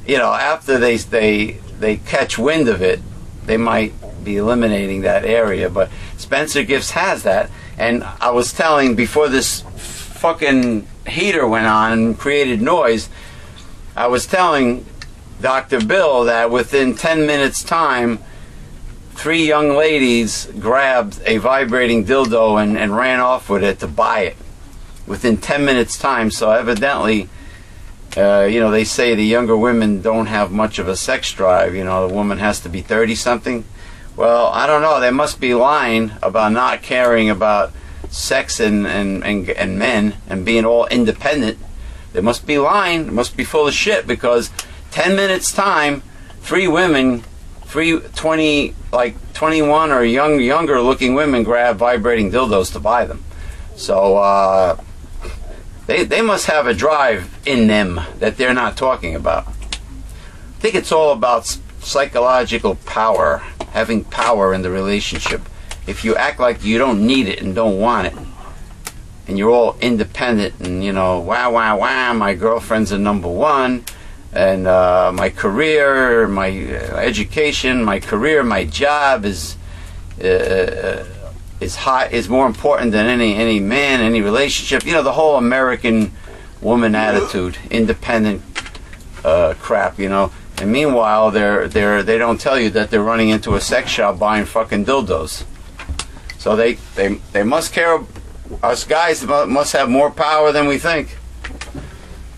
you know, after they catch wind of it, they might be eliminating that area. But Spencer Gifts has that, and I was telling before this fucking heater went on and created noise, I was telling Dr. Bill that within 10 minutes time, 3 young ladies grabbed a vibrating dildo and ran off with it to buy it within 10 minutes time. So evidently, you know, they say the younger women don't have much of a sex drive. You know, the woman has to be 30-something. Well, I don't know. They must be lying about not caring about sex and men and being all independent. They must be lying. They must be full of shit, because 10 minutes time, 3 women, 21 or younger looking women grab vibrating dildos to buy them. So they must have a drive in them that they're not talking about. I think it's all about psychological power, having power in the relationship. If you act like you don't need it and don't want it, and you're all independent and, you know, wow, my girlfriend's a number one, and my career, my education, my career, my job is more important than any man, any relationship. You know, the whole American woman attitude, independent crap. You know, and meanwhile they don't tell you that they're running into a sex shop buying fucking dildos. So they must care. Us guys must have more power than we think.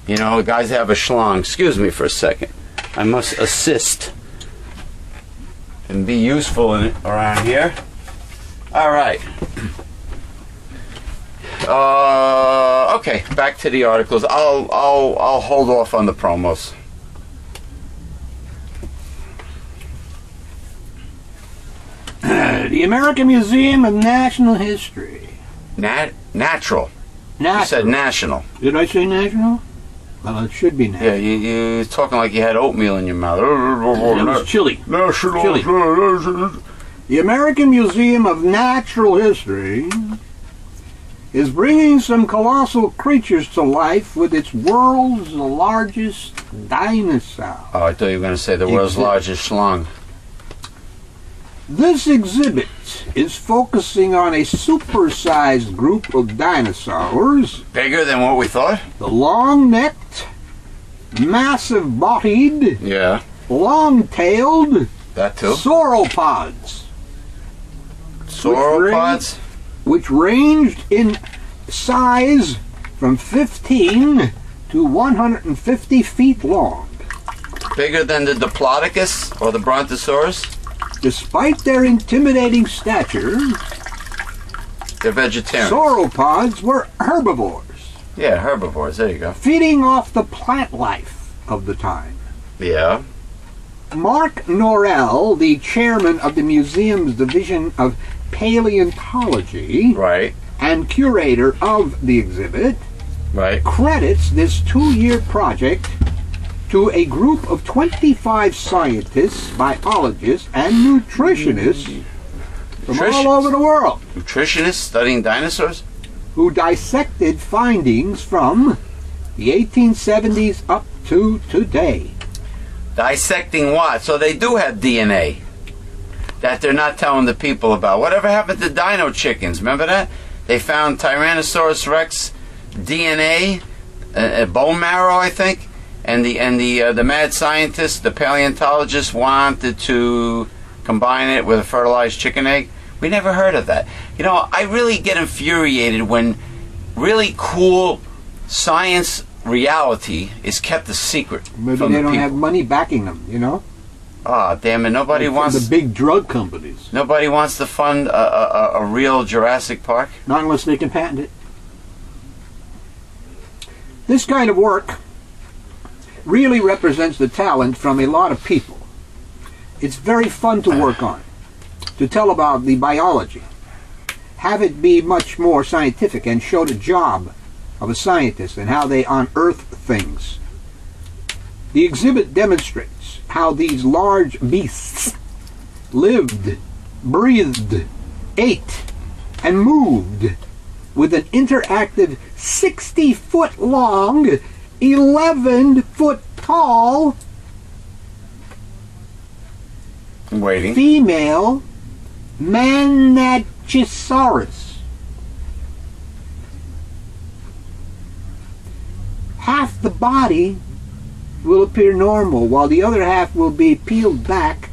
You know, guys have a schlong. Excuse me for a second. I must assist and be useful around here. All right. Okay, back to the articles. I'll hold off on the promos. The American Museum of National History. Natural. You said national. Did I say national? Well, it should be national. Yeah, you're talking like you had oatmeal in your mouth. It was chili. National. Chili. The American Museum of Natural History is bringing some colossal creatures to life with its world's largest dinosaur. Oh, I thought you were going to say the world's largest schlong. This exhibit is focusing on a supersized group of dinosaurs. Bigger than what we thought? The long-necked, massive-bodied, yeah, long-tailed, that too, sauropods. Sauropods? Which ranged in size from 15 to 150 feet long. Bigger than the Diplodocus or the Brontosaurus? Despite their intimidating stature, they're vegetarians. Sauropods were herbivores. Yeah, herbivores, there you go. Feeding off the plant life of the time. Yeah. Mark Norell, the chairman of the museum's division of paleontology, right, and curator of the exhibit, right, credits this 2-year project to a group of 25 scientists, biologists, and nutritionists from all over the world. Nutritionists studying dinosaurs? Who dissected findings from the 1870s up to today. Dissecting what? So they do have DNA that they're not telling the people about. Whatever happened to dino chickens? Remember that? They found Tyrannosaurus Rex DNA, bone marrow, I think. And the mad scientist, the paleontologist, wanted to combine it with a fertilized chicken egg. We never heard of that. You know, I really get infuriated when really cool science reality is kept a secret. Maybe from they the don't people. have money backing them, you know? Ah, damn it! Nobody wants the big drug companies. Nobody wants to fund a real Jurassic Park. Not unless they can patent it. This kind of work really represents the talent from a lot of people. It's very fun to work on, to tell about the biology, have it be much more scientific, and show the job of a scientist and how they unearth things. The exhibit demonstrates how these large beasts lived, breathed, ate, and moved with an interactive 60-foot long, 11-foot tall I'm waiting. female Manachisaurus. Half the body will appear normal, while the other half will be peeled back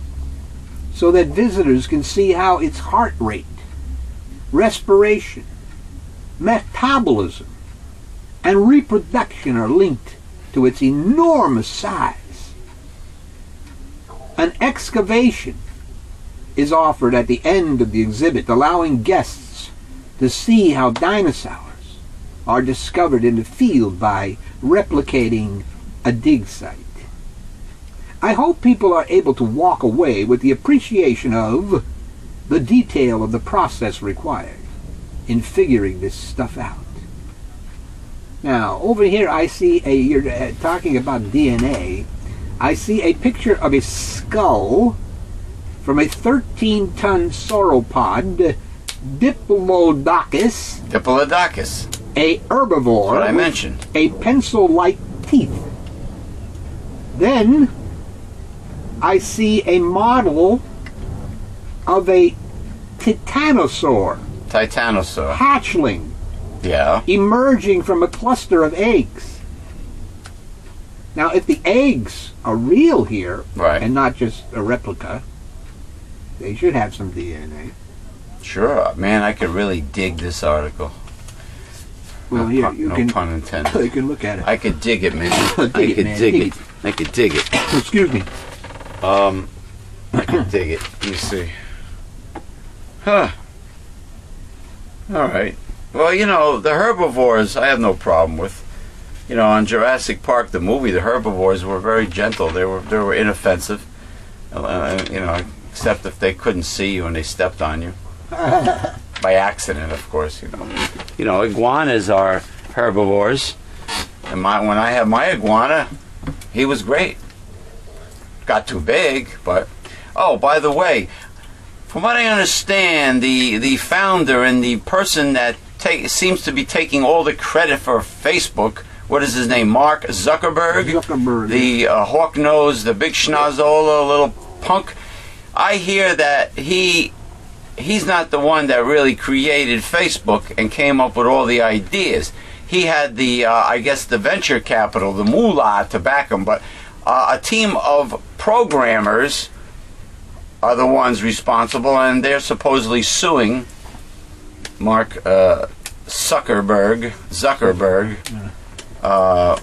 so that visitors can see how its heart rate, respiration, metabolism, and reproduction are linked to its enormous size. An excavation is offered at the end of the exhibit, allowing guests to see how dinosaurs are discovered in the field by replicating a dig site. I hope people are able to walk away with the appreciation of the detail of the process required in figuring this stuff out. Now, over here I see you're talking about DNA. I see a picture of a skull from a 13-ton sauropod, Diplodocus. Diplodocus. A herbivore. That's what I mentioned. A pencil-like teeth. Then I see a model of a titanosaur. Titanosaur. Hatchling. Yeah. Emerging from a cluster of eggs. Now, if the eggs are real here, right, and not just a replica, they should have some DNA. Sure, man, I could really dig this article. Well, here, you no can, pun intended. You can look at it. I could dig it, man. Dig I it, could man. dig Dig it. I could dig it. Excuse me. I could dig it. Let me see. Huh. All right. Well, you know, the herbivores I have no problem with. You know, on Jurassic Park, the movie, the herbivores were very gentle. They were inoffensive. You know, except if they couldn't see you and they stepped on you. By accident, of course, you know. You know, iguanas are herbivores. And when I had my iguana, he was great. Got too big, but... Oh, by the way, from what I understand, the founder and the person that seems to be taking all the credit for Facebook, what is his name, Mark Zuckerberg? Zuckerberg. The hawk-nosed, the big schnozola little punk. I hear that he's not the one that really created Facebook and came up with all the ideas. He had the, I guess, the venture capital, the moolah to back him, but a team of programmers are the ones responsible, and they're supposedly suing Mark Zuckerberg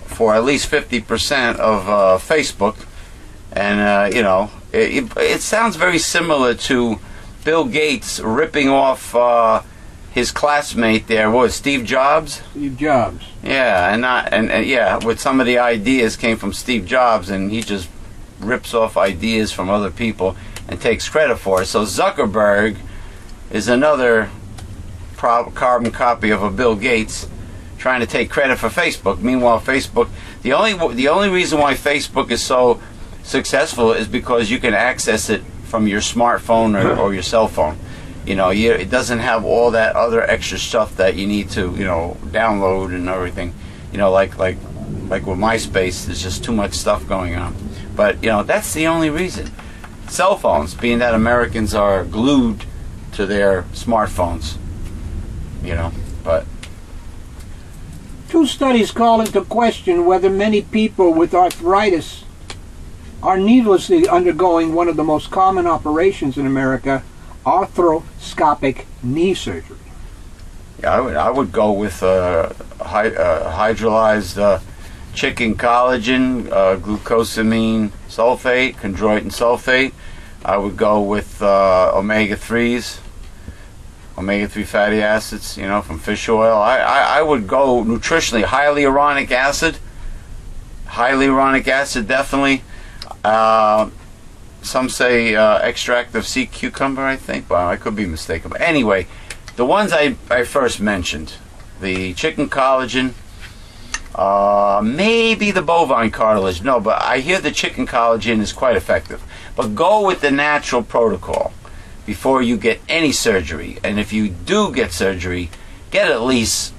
for at least 50% of Facebook. And, you know, it sounds very similar to Bill Gates ripping off his classmate there. What was Steve Jobs? Steve Jobs. Yeah, and yeah, with some of the ideas came from Steve Jobs, and he just rips off ideas from other people and takes credit for it. So Zuckerberg is another carbon copy of a Bill Gates trying to take credit for Facebook. Meanwhile, Facebook, the only reason why Facebook is so successful is because you can access it from your smartphone or your cell phone. You know, it doesn't have all that other extra stuff that you need to, you know, download and everything. You know, like with MySpace, there's just too much stuff going on. But, you know, that's the only reason. Cell phones, being that Americans are glued to their smartphones. You know, but... Two studies call into question whether many people with arthritis are needlessly undergoing one of the most common operations in America, arthroscopic knee surgery. Yeah, I would go with hydrolyzed chicken collagen, glucosamine sulfate, chondroitin sulfate. I would go with omega-3s, omega-3 fatty acids, from fish oil. I would go nutritionally, hyaluronic acid definitely. Some say extract of sea cucumber, I think. Well, I could be mistaken. But anyway, the ones I first mentioned, the chicken collagen, maybe the bovine cartilage. No, but I hear the chicken collagen is quite effective. But go with the natural protocol before you get any surgery. And if you do get surgery, get at least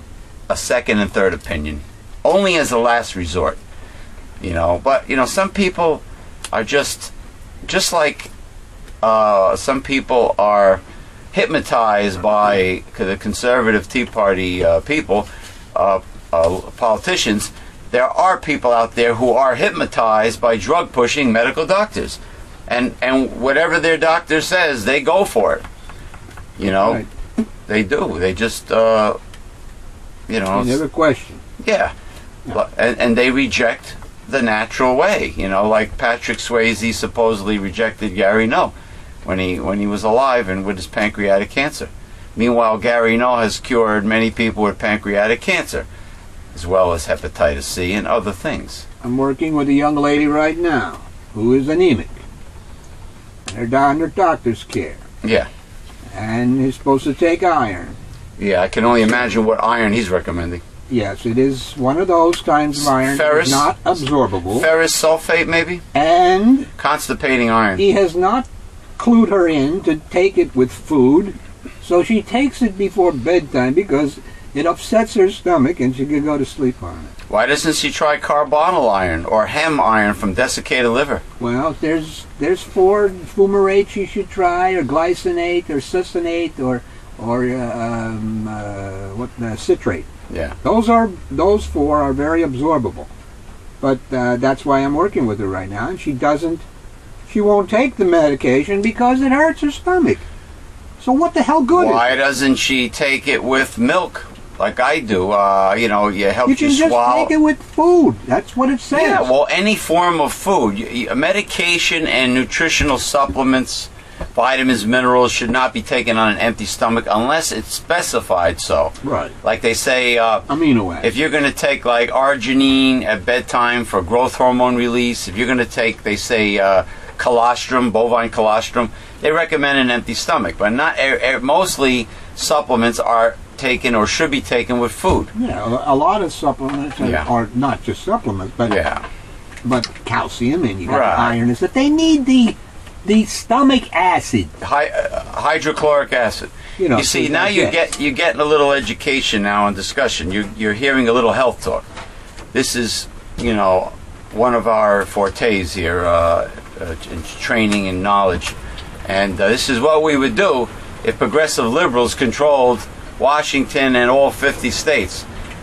a second and third opinion, only as a last resort. But some people are just like some people are hypnotized by the conservative Tea Party people, politicians. There are people out there who are hypnotized by drug-pushing medical doctors, and whatever their doctor says, they go for it. Right. They do. They just They never question. Yeah, no. And they reject the natural way. Like Patrick Swayze supposedly rejected Gary Null when he was alive and with his pancreatic cancer. Meanwhile, Gary Null has cured many people with pancreatic cancer, as well as hepatitis C and other things. I'm working with a young lady right now who is anemic. They're under doctor's care. Yeah. And is supposed to take iron. Yeah, I can only imagine what iron he's recommending. Yes, it is one of those kinds of iron that is not absorbable. Ferrous sulfate, maybe? And constipating iron. He has not clued her in to take it with food, so she takes it before bedtime because it upsets her stomach and she can go to sleep on it. Why doesn't she try carbonyl iron or hem iron from desiccated liver? Well, there's 4 fumarate she should try, or glycinate, or succinate, or citrate. Yeah. Those 4 are very absorbable, but that's why I'm working with her right now, and she won't take the medication because it hurts her stomach. So what the hell good is it? Why doesn't she take it with milk? Like I do, you help you swallow. You can just take it with food. That's what it says. Yeah, well, any form of food. Medication and nutritional supplements, vitamins, minerals should not be taken on an empty stomach unless it's specified so. Right. Like they say, amino acids. If you're going to take like arginine at bedtime for growth hormone release, if you're going to take, they say, colostrum, bovine colostrum, they recommend an empty stomach. But not mostly supplements are taken or should be taken with food. Yeah, a lot of supplements are not just supplements, but calcium and you got iron is that they need the stomach acid, hydrochloric acid. You see, now you're getting a little education now and discussion. You're hearing a little health talk. This is one of our fortes here in training and knowledge, and this is what we would do if progressive liberals controlled Washington and all 50 states,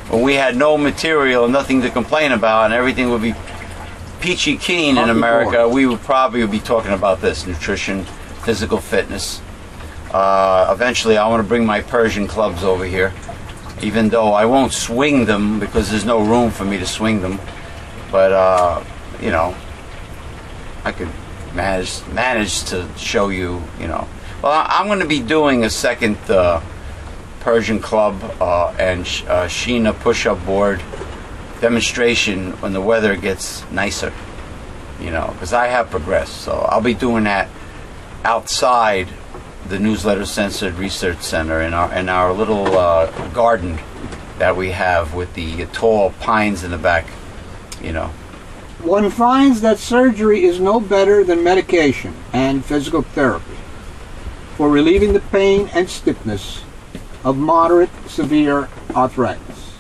when we had no material, nothing to complain about, and everything would be peachy keen in America. We would probably be talking about this: nutrition, physical fitness. Eventually, I want to bring my Persian clubs over here, even though I won't swing them because there's no room for me to swing them. But I could manage to show you. Well, I'm going to be doing a second Persian club and Sheena push-up board demonstration when the weather gets nicer, because I have progressed. So I'll be doing that outside the Newsletter Censored Research Center in our little garden that we have with the tall pines in the back. One finds that surgery is no better than medication and physical therapy for relieving the pain and stiffness of moderate severe arthritis.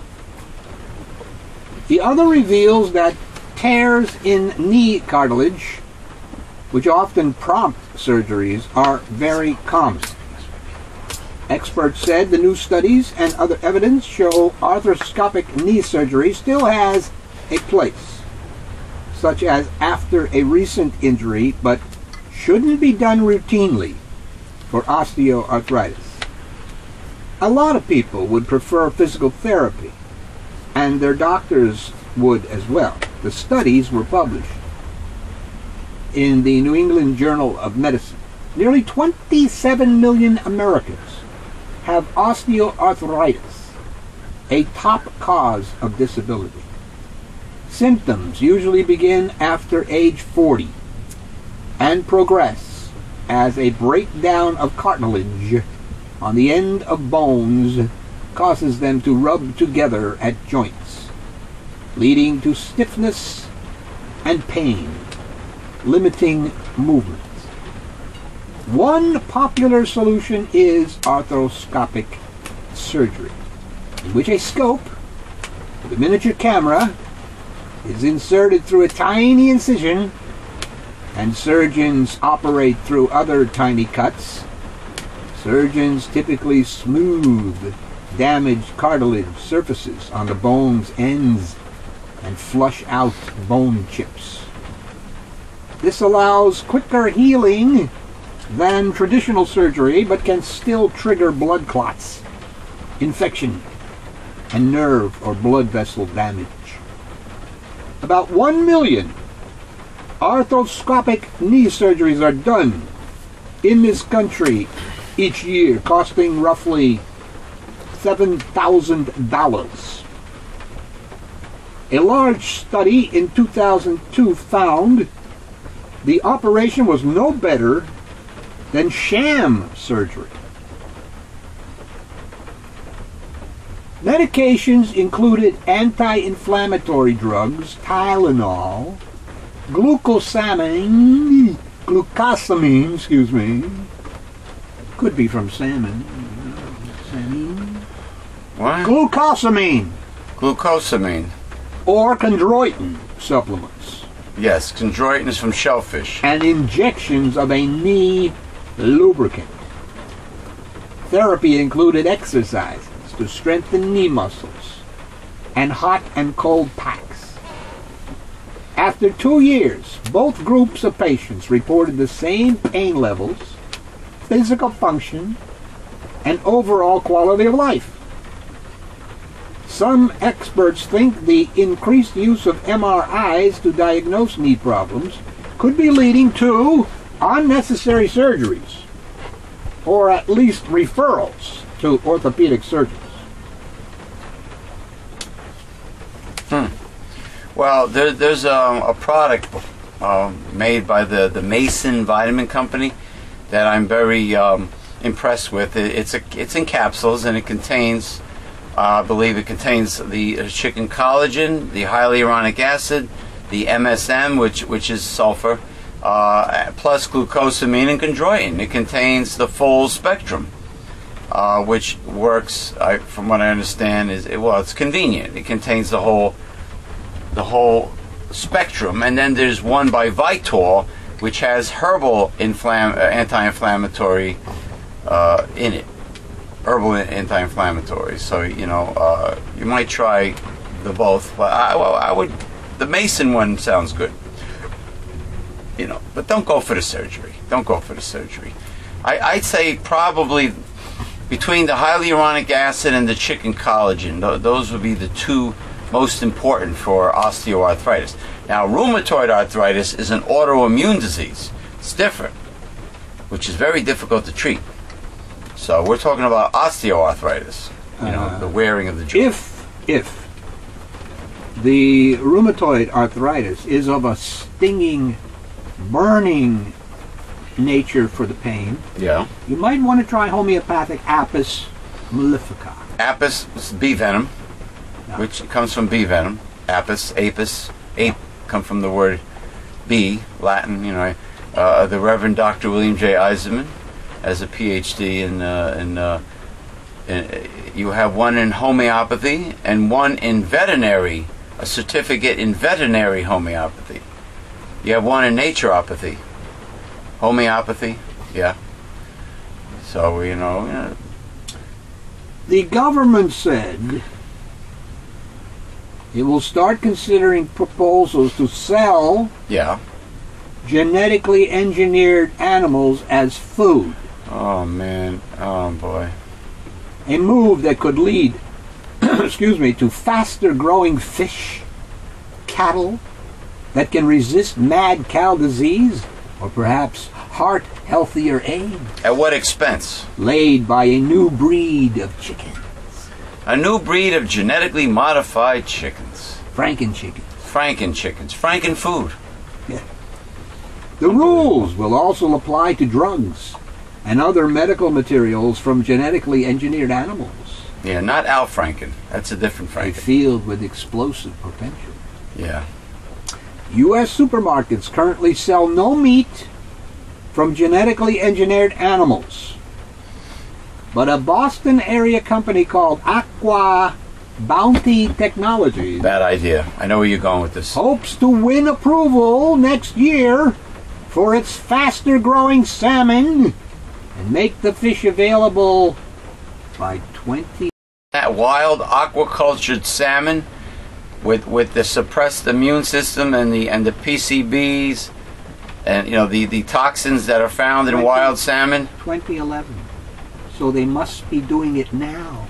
The other reveals that tears in knee cartilage, which often prompt surgeries, are very common. Experts said the new studies and other evidence show arthroscopic knee surgery still has a place. such as after a recent injury, but shouldn't be done routinely for osteoarthritis. A lot of people would prefer physical therapy, and their doctors would as well. The studies were published in the New England Journal of Medicine. Nearly 27 million Americans have osteoarthritis, a top cause of disability. Symptoms usually begin after age 40 and progress as a breakdown of cartilage on the end of bones causes them to rub together at joints, leading to stiffness and pain, limiting movement. One popular solution is arthroscopic surgery, in which a scope with a miniature camera is inserted through a tiny incision, and surgeons operate through other tiny cuts. Surgeons typically smooth damaged cartilage surfaces on the bone's ends and flush out bone chips. This allows quicker healing than traditional surgery, but can still trigger blood clots, infection, and nerve or blood vessel damage. About 1 million arthroscopic knee surgeries are done in this country each year, costing roughly $7,000. A large study in 2002 found the operation was no better than sham surgery. Medications included anti-inflammatory drugs, Tylenol, glucosamine, could be from salmon. What? Glucosamine. Glucosamine. Or chondroitin supplements. Yes, chondroitin is from shellfish. And injections of a knee lubricant. Therapy included exercises to strengthen knee muscles and hot and cold packs. After 2 years, both groups of patients reported the same pain levels, physical function, and overall quality of life. Some experts think the increased use of MRIs to diagnose knee problems could be leading to unnecessary surgeries, or at least referrals to orthopedic surgeons. Well, there's a product made by the Mason Vitamin Company that I'm very impressed with. It's in capsules, and it contains, I believe it contains the chicken collagen, the hyaluronic acid, the MSM, which is sulfur, plus glucosamine and chondroitin. It contains the full spectrum, which works, from what I understand, it's convenient. It contains the whole spectrum. And then there's one by Vital, which has herbal anti-inflammatory in it. Herbal anti-inflammatory. So you might try the both. But I would. The Mason one sounds good. But don't go for the surgery. Don't go for the surgery. I'd say probably between the hyaluronic acid and the chicken collagen, those would be the two most important for osteoarthritis. Now, rheumatoid arthritis is an autoimmune disease. It's different, which is very difficult to treat. So we're talking about osteoarthritis, the wearing of the joint. If the rheumatoid arthritis is of a stinging, burning nature for the pain, you might want to try homeopathic Apis mellifica. Apis is bee venom, which comes from bee venom. Apis, ape come from the word bee, Latin. The Reverend Dr. William J. Eisenman has a PhD in you have one in homeopathy and one in veterinary, a certificate in veterinary homeopathy. You have one in naturopathy. Homeopathy, yeah. So, The government said It will start considering proposals to sell genetically engineered animals as food. Oh man, oh boy. A move that could lead, excuse me, to faster growing fish, cattle that can resist mad cow disease, or perhaps heart healthier eggs. At what expense? Laid by a new breed of chickens. A new breed of genetically modified chickens. Franken-chickens. Franken-chickens. Franken-food. Yeah. The rules will also apply to drugs and other medical materials from genetically engineered animals. Yeah, not Al Franken. That's a different Franken. A field with explosive potential. Yeah. U.S. supermarkets currently sell no meat from genetically engineered animals. But a Boston area company called Aqua Bounty Technologies. Bad idea. I know where you're going with this. Hopes to win approval next year for its faster growing salmon and make the fish available by 20. That wild aquacultured salmon with the suppressed immune system and the PCBs and the toxins that are found in wild salmon. 2011. So they must be doing it now.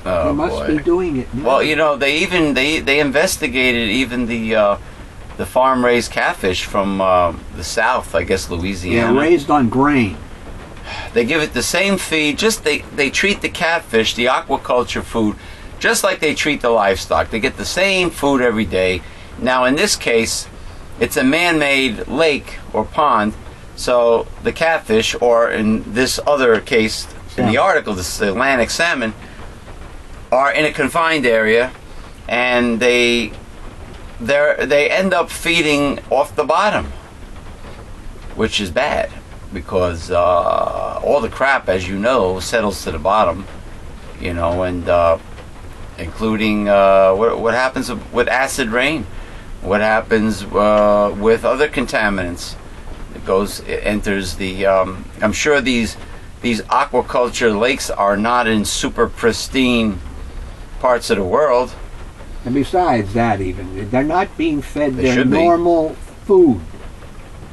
Oh, they must be doing it now. Well, they investigated even the farm-raised catfish from the south, I guess Louisiana. Yeah, raised on grain. They give it the same feed. They treat the catfish, the aquaculture food, just like they treat the livestock. They get the same food every day. Now, in this case, it's a man-made lake or pond. So the catfish, or in this other case, in the article, this Atlantic salmon, are in a confined area, and they end up feeding off the bottom, which is bad because all the crap, as you know, settles to the bottom, and including what happens with acid rain, what happens with other contaminants. It enters the. I'm sure these aquaculture lakes are not in super pristine parts of the world. And besides that, even they're not being fed their normal food.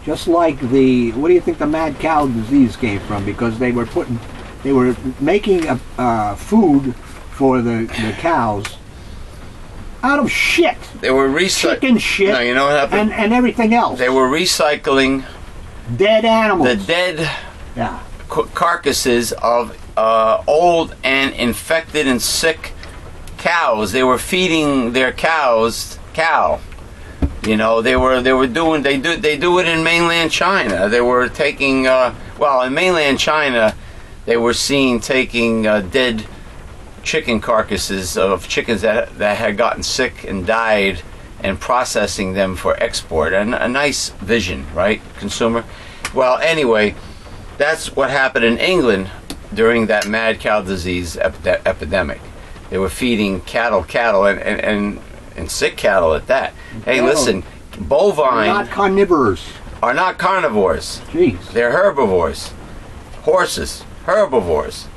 Just like what do you think the mad cow disease came from? Because they were making a food for the cows out of shit. They were chicken shit. No, you know what happened? And everything else. They were recycling dead animals. The dead carcasses of old and infected and sick cows. They were feeding their cows cow. They do it in mainland China. They were taking in mainland China they were seen taking dead chicken carcasses of chickens that had gotten sick and died and processing them for export. And a nice vision, right, consumer? Well, anyway, that's what happened in England during that mad cow disease epidemic. They were feeding cattle, and sick cattle at that. Hey, listen, bovine are not carnivores. Are not carnivores. Jeez. They're herbivores. Horses, herbivores.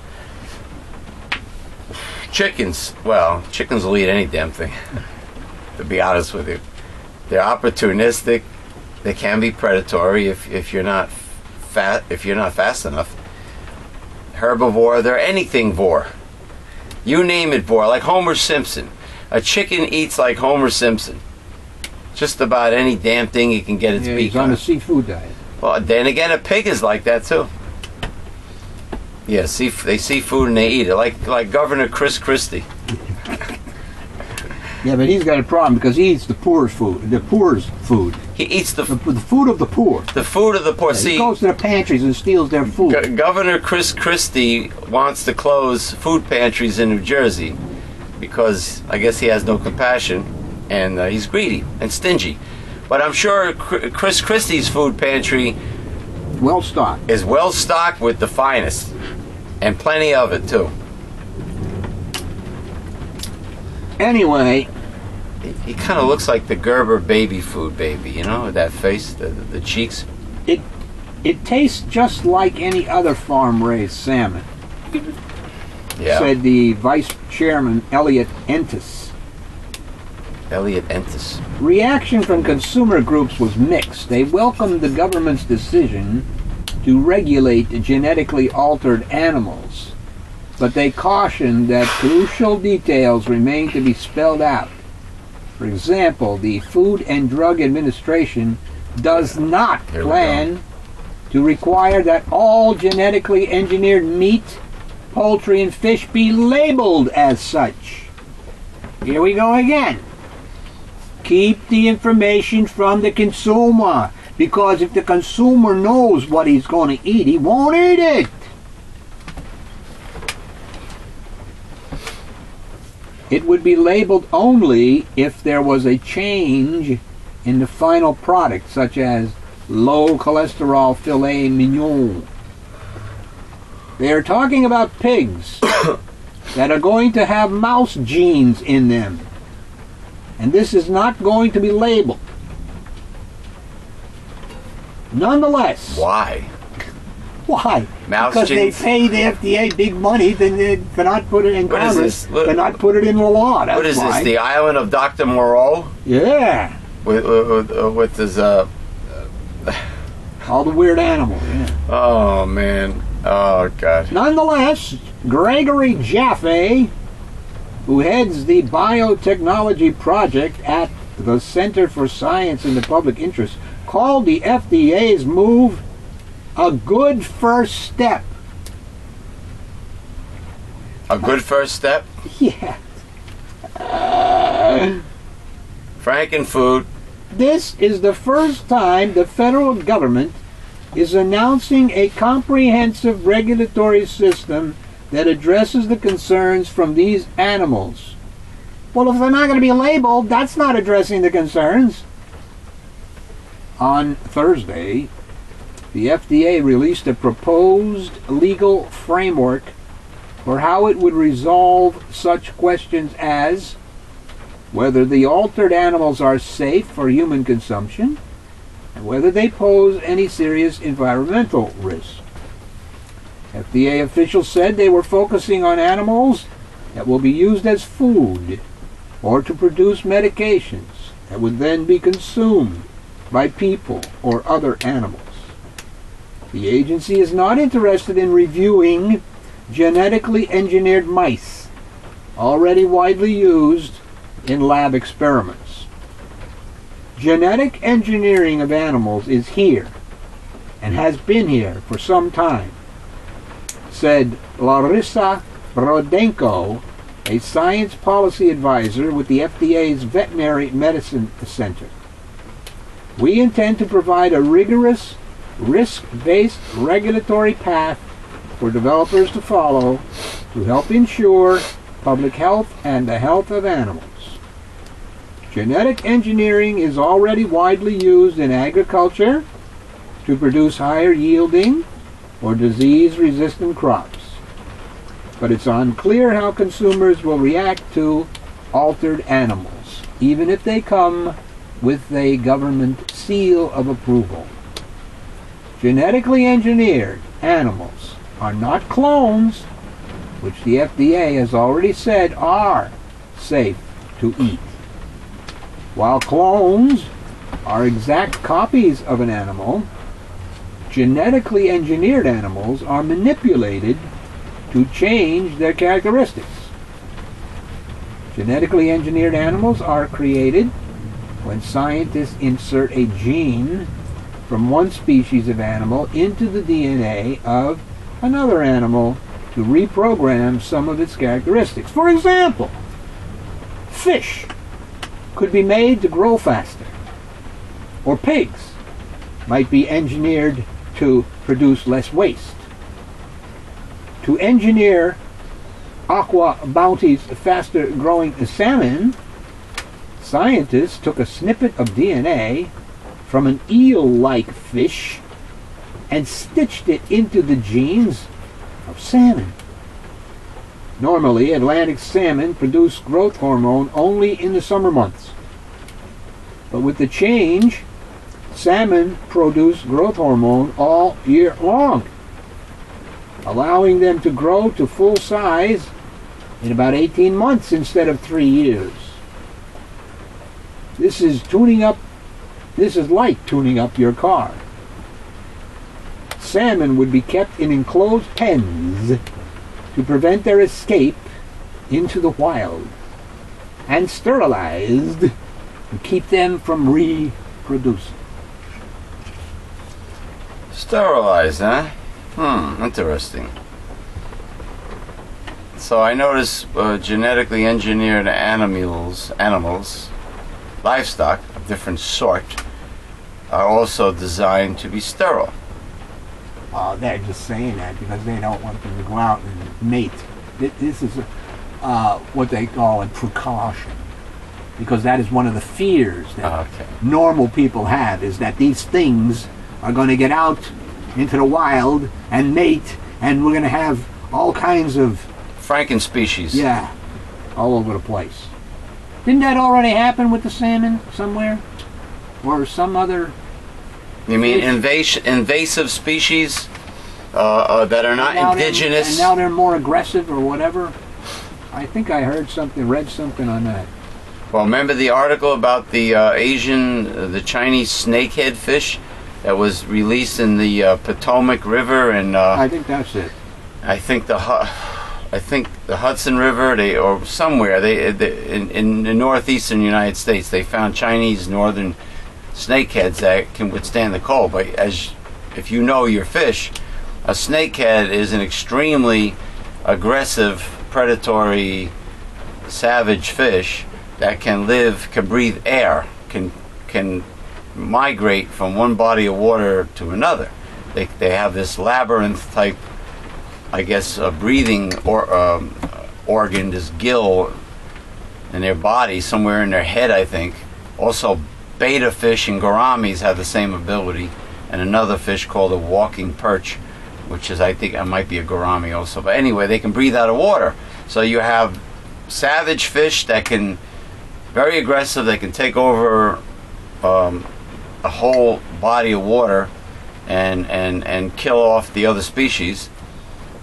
Chickens will eat any damn thing, to be honest with you. They're opportunistic. They can be predatory if you're not fast enough. Herbivore, they're anything vor. You name it vor, like Homer Simpson. A chicken eats like Homer Simpson. Just about any damn thing he can get its beak he's on a seafood diet. Well, then again, a pig is like that too. Yeah, they see food and they eat it, like Governor Christie. Yeah, but he's got a problem because he eats the poor's food. The poor's food. He eats the food of the poor. The food of the poor. Yeah, he goes to the pantries and steals their food. Governor Christie wants to close food pantries in New Jersey because I guess he has no compassion and he's greedy and stingy. But I'm sure Chris Christie's food pantry is well stocked with the finest, and plenty of it too. Anyway, he kind of looks like the Gerber baby food baby, with that face, the cheeks. It tastes just like any other farm-raised salmon. Yeah. said the Vice Chairman, Elliot Entis. Elliot Entis. Reaction from consumer groups was mixed. They welcomed the government's decision to regulate genetically altered animals, but they cautioned that crucial details remain to be spelled out. For example, the Food and Drug Administration does not plan to require that all genetically engineered meat, poultry, and fish be labeled as such. Here we go again. Keep the information from the consumer, because if the consumer knows what he's going to eat, he won't eat it. It would be labeled only if there was a change in the final product, such as low cholesterol filet mignon. They are talking about pigs that are going to have mouse genes in them, and this is not going to be labeled. Nonetheless. Why? Why? Mouse because genes? they pay the FDA big money to not put it in Congress, to not put it in the law. That's what is why. this, the island of Dr. Moreau? Yeah. With his, all the weird animals, yeah. Oh, man. Oh, God. Nonetheless, Gregory Jaffe, who heads the biotechnology project at the Center for Science in the Public Interest, called the FDA's move a good first step. A good first step? Yeah. Frankenfood. This is the first time the federal government is announcing a comprehensive regulatory system that addresses the concerns from these animals. Well, if they're not going to be labeled, that's not addressing the concerns. On Thursday, the FDA released a proposed legal framework for how it would resolve such questions as whether the altered animals are safe for human consumption and whether they pose any serious environmental risk. FDA officials said they were focusing on animals that will be used as food or to produce medications that would then be consumed by people or other animals. The agency is not interested in reviewing genetically engineered mice, already widely used in lab experiments. Genetic engineering of animals is here and has been here for some time, said Larissa Rodenko, a science policy advisor with the FDA's Veterinary Medicine Center. We intend to provide a rigorous, risk-based regulatory path for developers to follow to help ensure public health and the health of animals. Genetic engineering is already widely used in agriculture to produce higher yielding or disease-resistant crops, but it's unclear how consumers will react to altered animals, even if they come with a government seal of approval. Genetically engineered animals are not clones, which the FDA has already said are safe to eat. While clones are exact copies of an animal, genetically engineered animals are manipulated to change their characteristics. Genetically engineered animals are created when scientists insert a gene from one species of animal into the DNA of another animal to reprogram some of its characteristics. For example, fish could be made to grow faster, or pigs might be engineered to produce less waste. To engineer Aqua Bounty's faster growing salmon, scientists took a snippet of DNA from an eel-like fish and stitched it into the genes of salmon. Normally, Atlantic salmon produce growth hormone only in the summer months. But with the change, salmon produce growth hormone all year long. allowing them to grow to full size in about 18 months instead of 3 years. This is like tuning up your car. Salmon would be kept in enclosed pens to prevent their escape into the wild, and sterilized to keep them from reproducing. Sterilized, huh? Interesting. So I notice genetically engineered animals, livestock of different sort, are also designed to be sterile. They're just saying that because they don't want them to go out and mate. This is what they call a precaution, because that is one of the fears that normal people have, is that these things are going to get out into the wild and mate, and we're going to have all kinds of Frankenspecies. Yeah, all over the place. Didn't that already happen with the salmon somewhere? Or some other... You mean invasive species that are not indigenous? And now they're more aggressive or whatever? I think I heard something, read something on that. Well, remember the article about the the Chinese snakehead fish that was released in the Potomac River? And I think that's it. I think the Hudson River, or somewhere in the northeastern United States, they found Chinese northern snakeheads that can withstand the cold. But if you know your fish, a snakehead is an extremely aggressive, predatory, savage fish that can breathe air, can migrate from one body of water to another. They have this labyrinth type, I guess, breathing organ, this gill in their body, somewhere in their head, I think. Also, betta fish and gouramis have the same ability, and another fish called a walking perch, which is, I think, it might be a gourami also. But anyway, they can breathe out of water. So you have savage fish that can, very aggressive, they can take over a whole body of water and kill off the other species,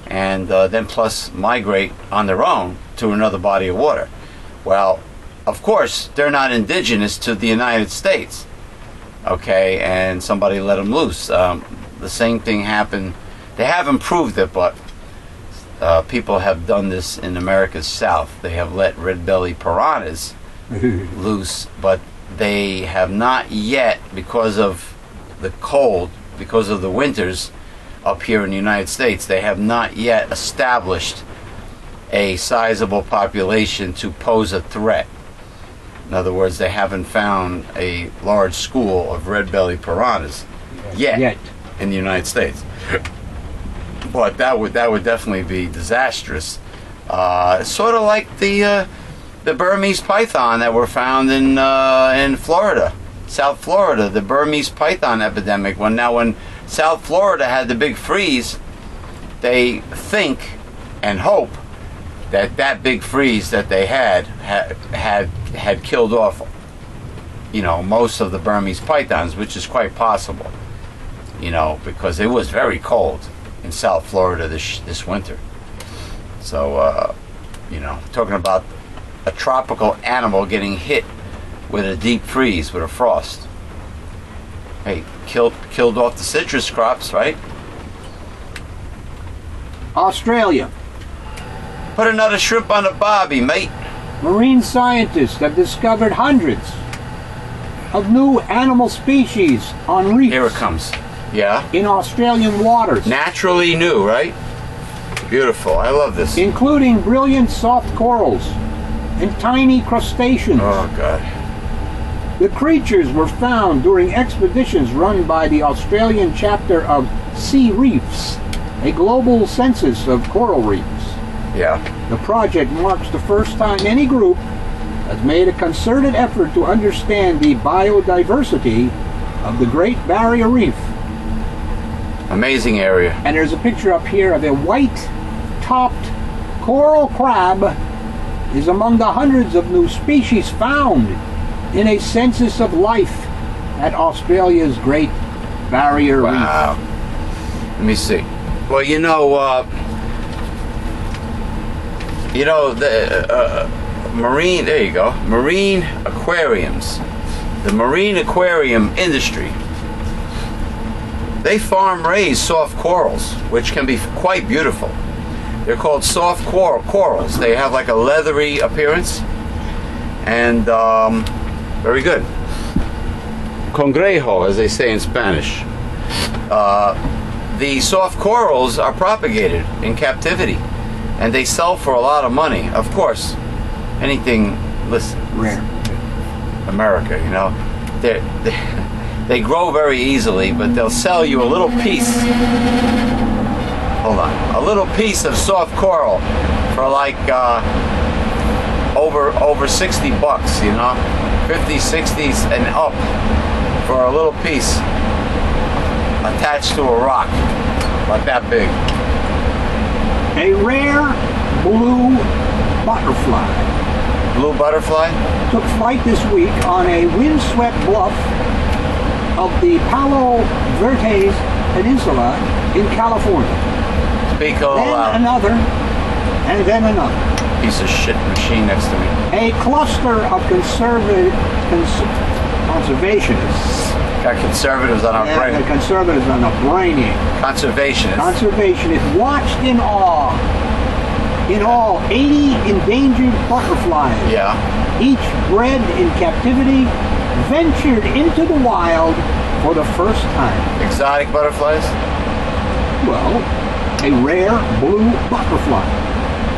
and then plus migrate on their own to another body of water. Well, of course, they're not indigenous to the United States, okay, and somebody let them loose. The same thing happened. They haven't proved it, but people have done this in America's South. They have let red-bellied piranhas loose, but they have not yet, because of the cold, because of the winters up here in the United States, they have not yet established a sizable population to pose a threat. In other words, they haven't found a large school of red-bellied piranhas yet in the United States. But that would definitely be disastrous. Sort of like the Burmese python that were found in Florida, South Florida, the Burmese python epidemic. When South Florida had the big freeze, they think and hope that big freeze that they had killed off, most of the Burmese pythons, which is quite possible, because it was very cold in South Florida this winter. So, talking about a tropical animal getting hit with a deep freeze, with a frost. Hey, killed off the citrus crops, right? Australia. Put another shrimp on the barbie, mate. Marine scientists have discovered hundreds of new animal species on reefs. Here it comes. Yeah. In Australian waters. Naturally new, right? Beautiful. I love this. Including brilliant soft corals and tiny crustaceans. Oh, God. The creatures were found during expeditions run by the Australian chapter of Sea Reefs, a global census of coral reefs. Yeah. The project marks the first time any group has made a concerted effort to understand the biodiversity of the Great Barrier Reef. Amazing area. And there's a picture up here of a white-topped coral crab is among the hundreds of new species found in a census of life at Australia's Great Barrier Reef. Wow. Let me see. Well, the marine. There you go. Marine aquariums. The marine aquarium industry. They farm raise soft corals, which can be quite beautiful. They're called soft corals. They have like a leathery appearance, and very good. Congrejo, as they say in Spanish. The soft corals are propagated in captivity, and they sell for a lot of money. Of course, anything, listen, Rare. America, they grow very easily, but they'll sell you a little piece. Hold on, a little piece of soft coral for like over 60 bucks, 50, 60s and up for a little piece attached to a rock, like that big. A rare blue butterfly. Blue butterfly? Took flight this week on a windswept bluff of the Palo Verdes Peninsula in California. Speak a little Then loud. another, and then another. Piece of shit machine next to me. A cluster of conservationists. Got conservatives on our Yeah, brain. the conservatives on the brainy. Conservationists. Conservationists watched in awe. In all, 80 endangered butterflies, Yeah. each bred in captivity, ventured into the wild for the first time. Exotic butterflies? Well, a rare blue butterfly.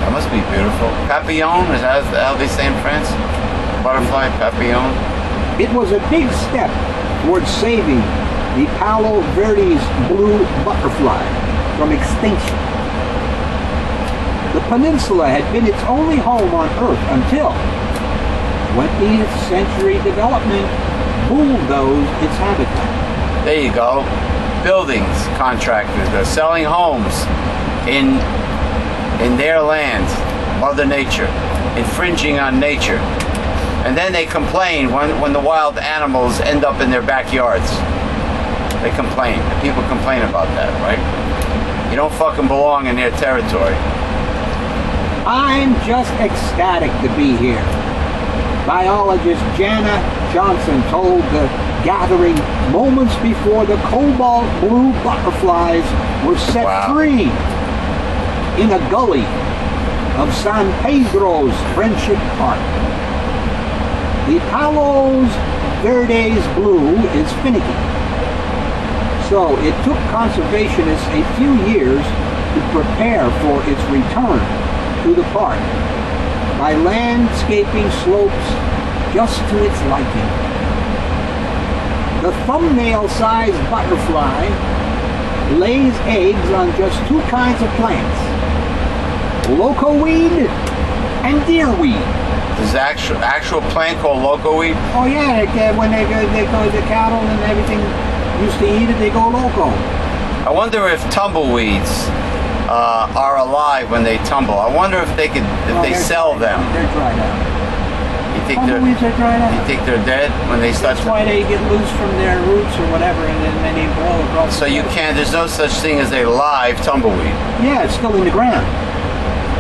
That must be beautiful. Papillon, is that how they say in France? Butterfly, papillon. It was a big step towards saving the Palo Verdes blue butterfly from extinction. The peninsula had been its only home on Earth until 20th century development bulldozed its habitat. There you go. Buildings contractors. They're selling homes in their land, Mother Nature, infringing on nature. And then they complain when the wild animals end up in their backyards. They complain. The people complain about that, right? You don't fucking belong in their territory. I'm just ecstatic to be here. Biologist Jana Johnson told the gathering moments before the cobalt blue butterflies were set free in a gully of San Pedro's Friendship Park. The Palos Verdes blue is finicky, so it took conservationists a few years to prepare for its return to the park by landscaping slopes just to its liking. The thumbnail-sized butterfly lays eggs on just two kinds of plants, locoweed and deerweed. There's actual plant called locoweed? Oh yeah, when they go, the cattle and everything used to eat it, they go loco. I wonder if tumbleweeds are alive when they tumble. I wonder if they sell them. They're dried out. You think Tumbleweeds are dried out. You think they're dead when they start? That's why they get loose from their roots or whatever, and then they blow across. So you can't. There's no such thing as a live tumbleweed. Yeah, it's still in the ground.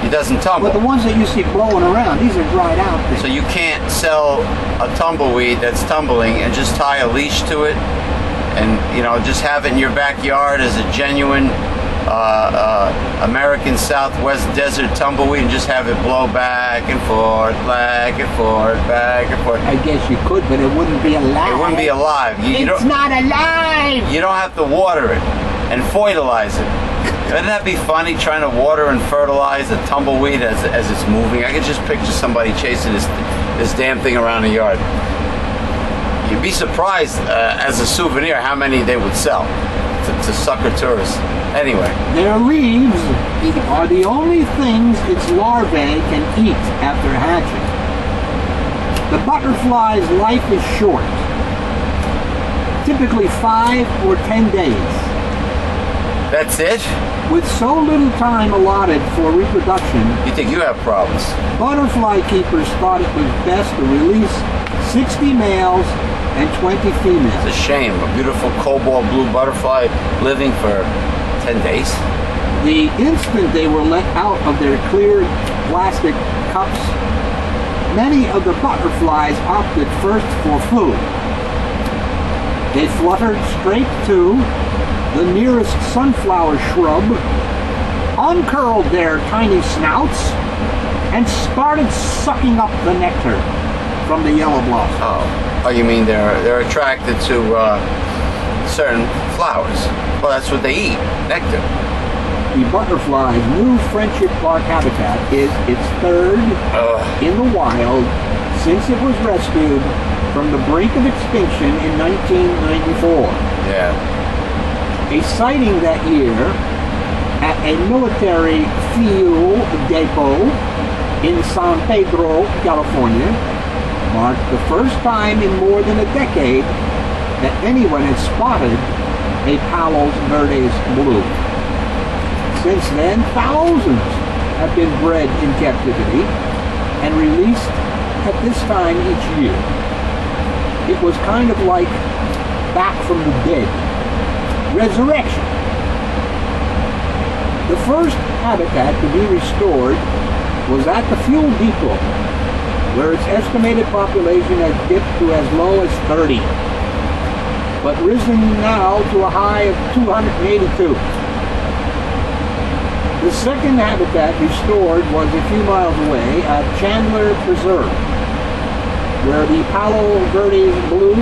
It doesn't tumble. But the ones that you see blowing around, these are dried out. So you can't sell a tumbleweed that's tumbling and just tie a leash to it, and just have it in your backyard as a genuine American Southwest desert tumbleweed, and just have it blow back and forth, back and forth, back and forth. I guess you could, but it wouldn't be alive. It wouldn't be alive. It's not alive! You don't have to water it and fertilize it. Wouldn't that be funny, trying to water and fertilize a tumbleweed as it's moving? I could just picture somebody chasing this damn thing around the yard. You'd be surprised as a souvenir how many they would sell to sucker tourists. Anyway. Their leaves are the only things its larvae can eat after hatching. The butterfly's life is short, typically 5 or 10 days. That's it? With so little time allotted for reproduction, you think you have problems? Butterfly keepers thought it was best to release 60 males and 20 females. It's a shame. A beautiful cobalt blue butterfly living for 10 days. The instant they were let out of their clear plastic cups, many of the butterflies opted first for food. They fluttered straight to the nearest sunflower shrub, uncurled their tiny snouts, and started sucking up the nectar from the yellow blossom. Oh, you mean they're attracted to certain flowers? Well, that's what they eat, nectar. The butterfly's new friendship bark habitat is its third in the wild since it was rescued from the brink of extinction in 1994. Yeah. A sighting that year at a military fuel depot in San Pedro, California, marked the first time in more than a decade that anyone had spotted a Palos Verdes blue. Since then, thousands have been bred in captivity and released at this time each year. It was kind of like back from the dead. Resurrection. The first habitat to be restored was at the fuel depot, where its estimated population has dipped to as low as 30, but risen now to a high of 282. The second habitat restored was a few miles away at Chandler Preserve, where the Palo Verde blue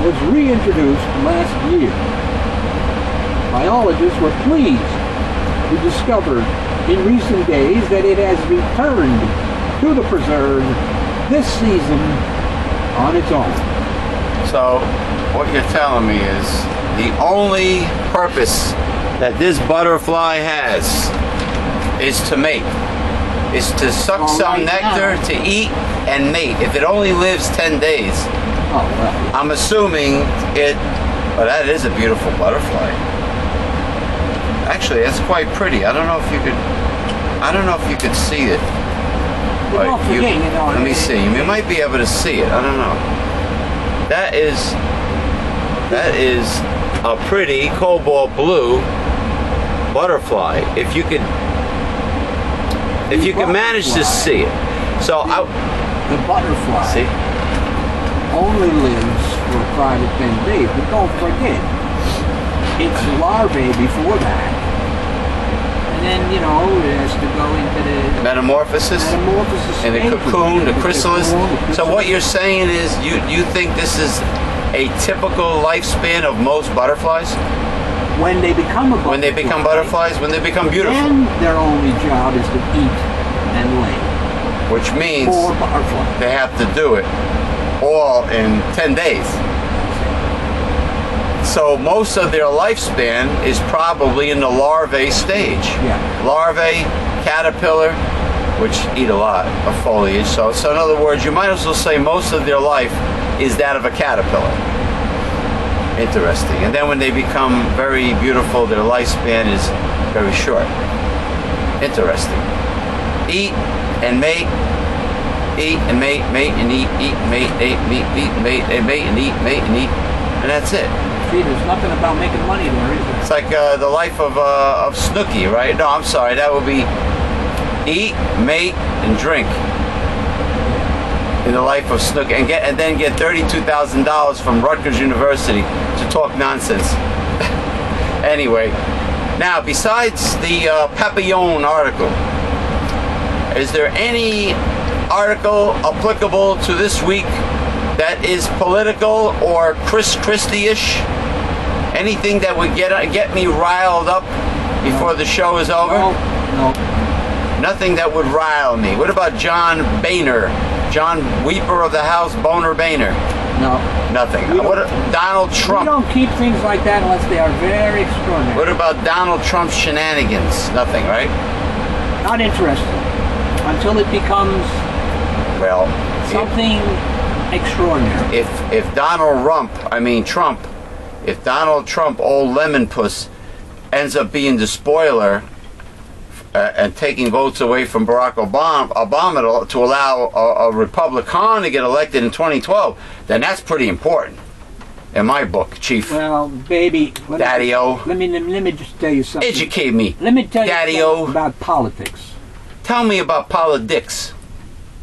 was reintroduced last year. Biologists were pleased to discover in recent days that it has returned to the preserve this season on its own. So, what you're telling me is the only purpose that this butterfly has is to mate, is to suck some nectar, to eat and mate. If it only lives 10 days, I'm assuming it, well, that is a beautiful butterfly. Actually, that's quite pretty. I don't know if you could see it. But let me see. You might be able to see it. I don't know. That is a pretty cobalt blue butterfly. If you could manage to see it. So the butterfly only lives for 5 to 10 days, but don't forget, its larvae before that, and then it has to go into the metamorphosis and the cocoon, the chrysalis. So what you're saying is you think this is a typical lifespan of most butterflies? When they become when they become butterflies, when they become beautiful. Then their only job is to eat and lay. Which means for butterflies. They have to do it all in 10 days. So most of their lifespan is probably in the larvae stage. Yeah. Larvae, caterpillar, which eat a lot of foliage. So in other words, you might as well say most of their life is that of a caterpillar. Interesting. And then when they become very beautiful, their lifespan is very short. Interesting. Eat and mate. Eat and mate, mate and eat, mate, mate and eat, mate and eat, mate and eat. And that's it. See, there's nothing about making money there, is there? It's like the life of Snooki, right? No, I'm sorry. That would be eat, mate, and drink. In the life of Snook, and then get $32,000 from Rutgers University to talk nonsense. Anyway, now besides the Papillon article, is there any article applicable to this week that is political or Christie-ish? Anything that would get me riled up before the show is over? No. Nothing that would rile me. What about John Boehner? John Weeper of the House, Boner Boehner? No. Nothing. Donald Trump? We don't keep things like that unless they are very extraordinary. What about Donald Trump's shenanigans? Nothing, right? Not interested. Until it becomes something extraordinary. If Donald Trump, if Donald Trump, old lemon puss, ends up being the spoiler and taking votes away from Barack Obama to allow a Republican to get elected in 2012, then that's pretty important. in my book, Chief. Well, baby, Daddy-o. Let me just tell you something. Educate me. Let me tell you Daddy-o. something about politics. Tell me about politics.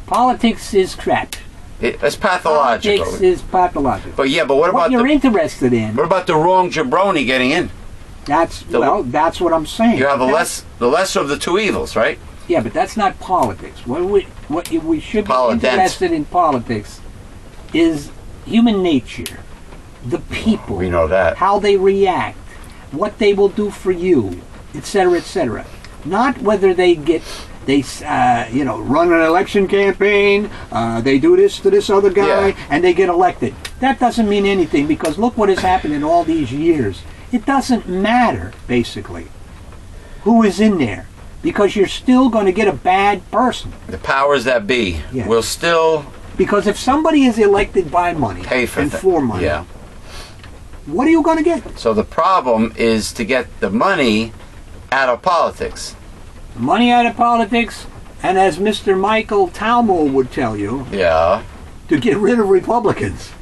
Politics is crap. It's pathological. Politics is pathological. But yeah, but what about you're interested in? What about the wrong jabroni getting in? That's what I'm saying. You have the lesser of the two evils, right? Yeah, but that's not politics. What we should be interested in politics is human nature, the people. We know that. How they react, what they will do for you, etc., etc. Not whether they run an election campaign, they do this to this other guy, and they get elected. That doesn't mean anything, because look what has happened in all these years. It doesn't matter, basically, who is in there, because you're still going to get a bad person. The powers that be will still... Because if somebody is elected by money for money, what are you going to get? So the problem is to get the money out of politics. Money out of politics, and as Mr. Michael Talmo would tell you, to get rid of Republicans.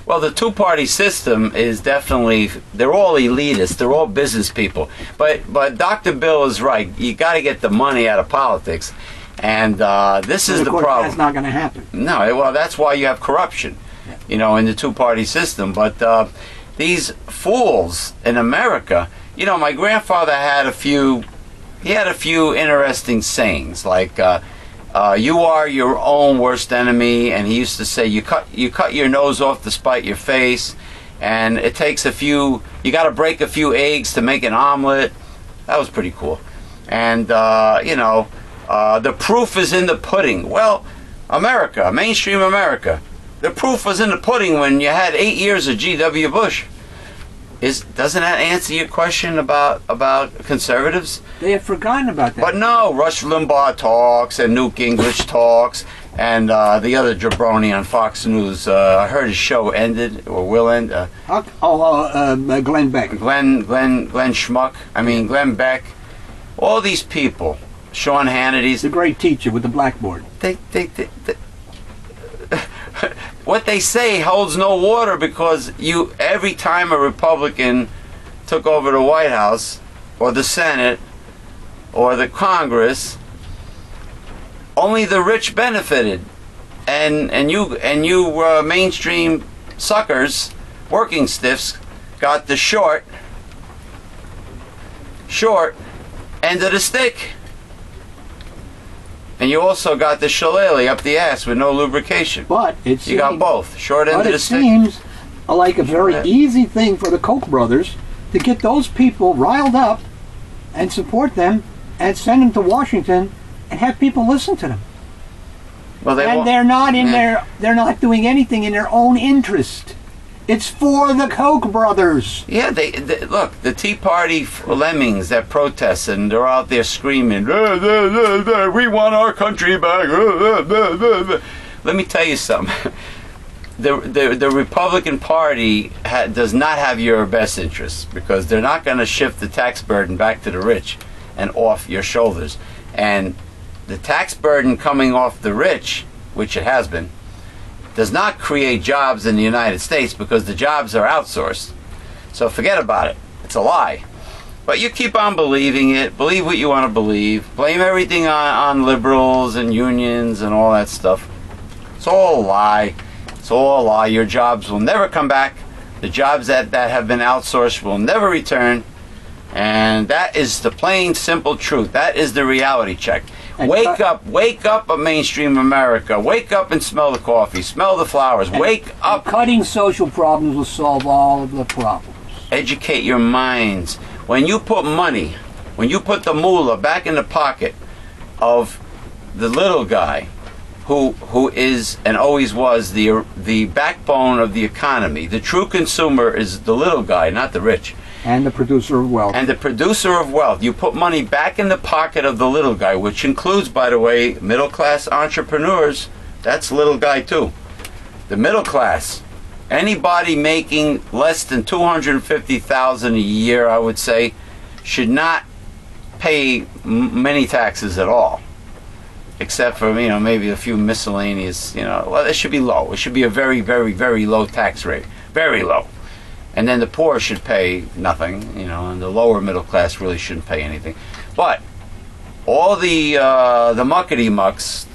Well, the two-party system is definitely, they're all elitists, they're all business people. But Dr. Bill is right. You got to get the money out of politics. And this is the problem. That's not going to happen. No, well, that's why you have corruption, in the two-party system. But these fools in America, my grandfather had a few interesting sayings, like, you are your own worst enemy, and he used to say, you cut your nose off to spite your face, and it takes you got to break a few eggs to make an omelet. That was pretty cool. And, the proof is in the pudding. Well, America, mainstream America, the proof was in the pudding when you had 8 years of G.W. Bush. Doesn't that answer your question about conservatives? They have forgotten about that. But no, Rush Limbaugh talks and Newt Gingrich talks, and the other jabroni on Fox News. I heard his show ended or will end. Glenn Beck. Glenn Schmuck. I mean Glenn Beck. All these people. Sean Hannity's the great teacher with the blackboard. They what they say holds no water, because every time a Republican took over the White House or the Senate or the Congress, only the rich benefited, and you mainstream suckers, working stiffs, got the short end of the stick. And you also got the shillelagh up the ass with no lubrication. But you got both. Short end of the stick. But it seems like a very easy thing for the Koch brothers to get those people riled up and support them and send them to Washington and have people listen to them. Well, they're not they're not doing anything in their own interest. It's for the Koch brothers. Yeah, they look, the Tea Party lemmings that protest, and they're out there screaming, we want our country back. Let me tell you something. The Republican Party does not have your best interests, because they're not going to shift the tax burden back to the rich and off your shoulders. And the tax burden coming off the rich, which it has been, does not create jobs in the United States, because the jobs are outsourced. So forget about it. It's a lie. But you keep on believing it. Believe what you want to believe. Blame everything on liberals and unions and all that stuff. It's all a lie. It's all a lie. Your jobs will never come back. The jobs that have been outsourced will never return. And that is the plain, simple truth. That is the reality check. Wake up, mainstream America. Wake up and smell the coffee, smell the flowers. Wake up. Cutting social problems will solve all of the problems. Educate your minds. When you put money, when you put the moolah back in the pocket of the little guy, who is and always was the backbone of the economy, the true consumer is the little guy, not the rich. And the producer of wealth. And the producer of wealth. You put money back in the pocket of the little guy, which includes, by the way, middle-class entrepreneurs. That's little guy, too. The middle class. Anybody making less than $250,000 a year, I would say, should not pay many taxes at all. except for, you know, maybe a few miscellaneous, you know, well, it should be low. It should be a very, very, very low tax rate. Very low. And then the poor should pay nothing, you know, and the lower middle class really shouldn't pay anything. But all the muckety mucks,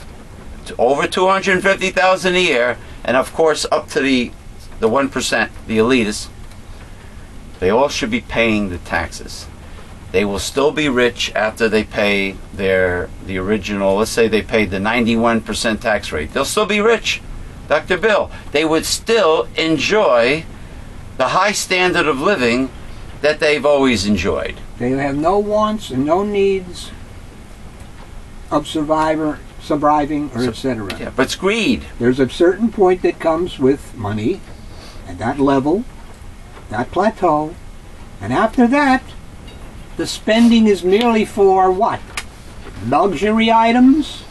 over 250,000 a year, and of course up to the 1%, the elitists, they all should be paying the taxes. They will still be rich after they pay the original, let's say they paid the 91% tax rate. They'll still be rich, Dr. Bill. They would still enjoy the high standard of living that they've always enjoyed. They have no wants and no needs of surviving, or etc. Yeah, but it's greed. There's a certain point that comes with money, at that level, that plateau, and after that, the spending is merely for what? Luxury items,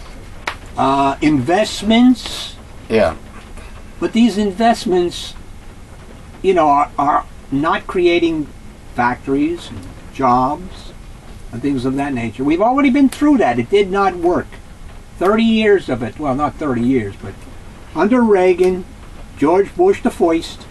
investments. Yeah. But these investments, you know, are not creating factories, and jobs, and things of that nature. We've already been through that. It did not work. 30 years of it. Well, not 30 years, but under Reagan, George Bush the First,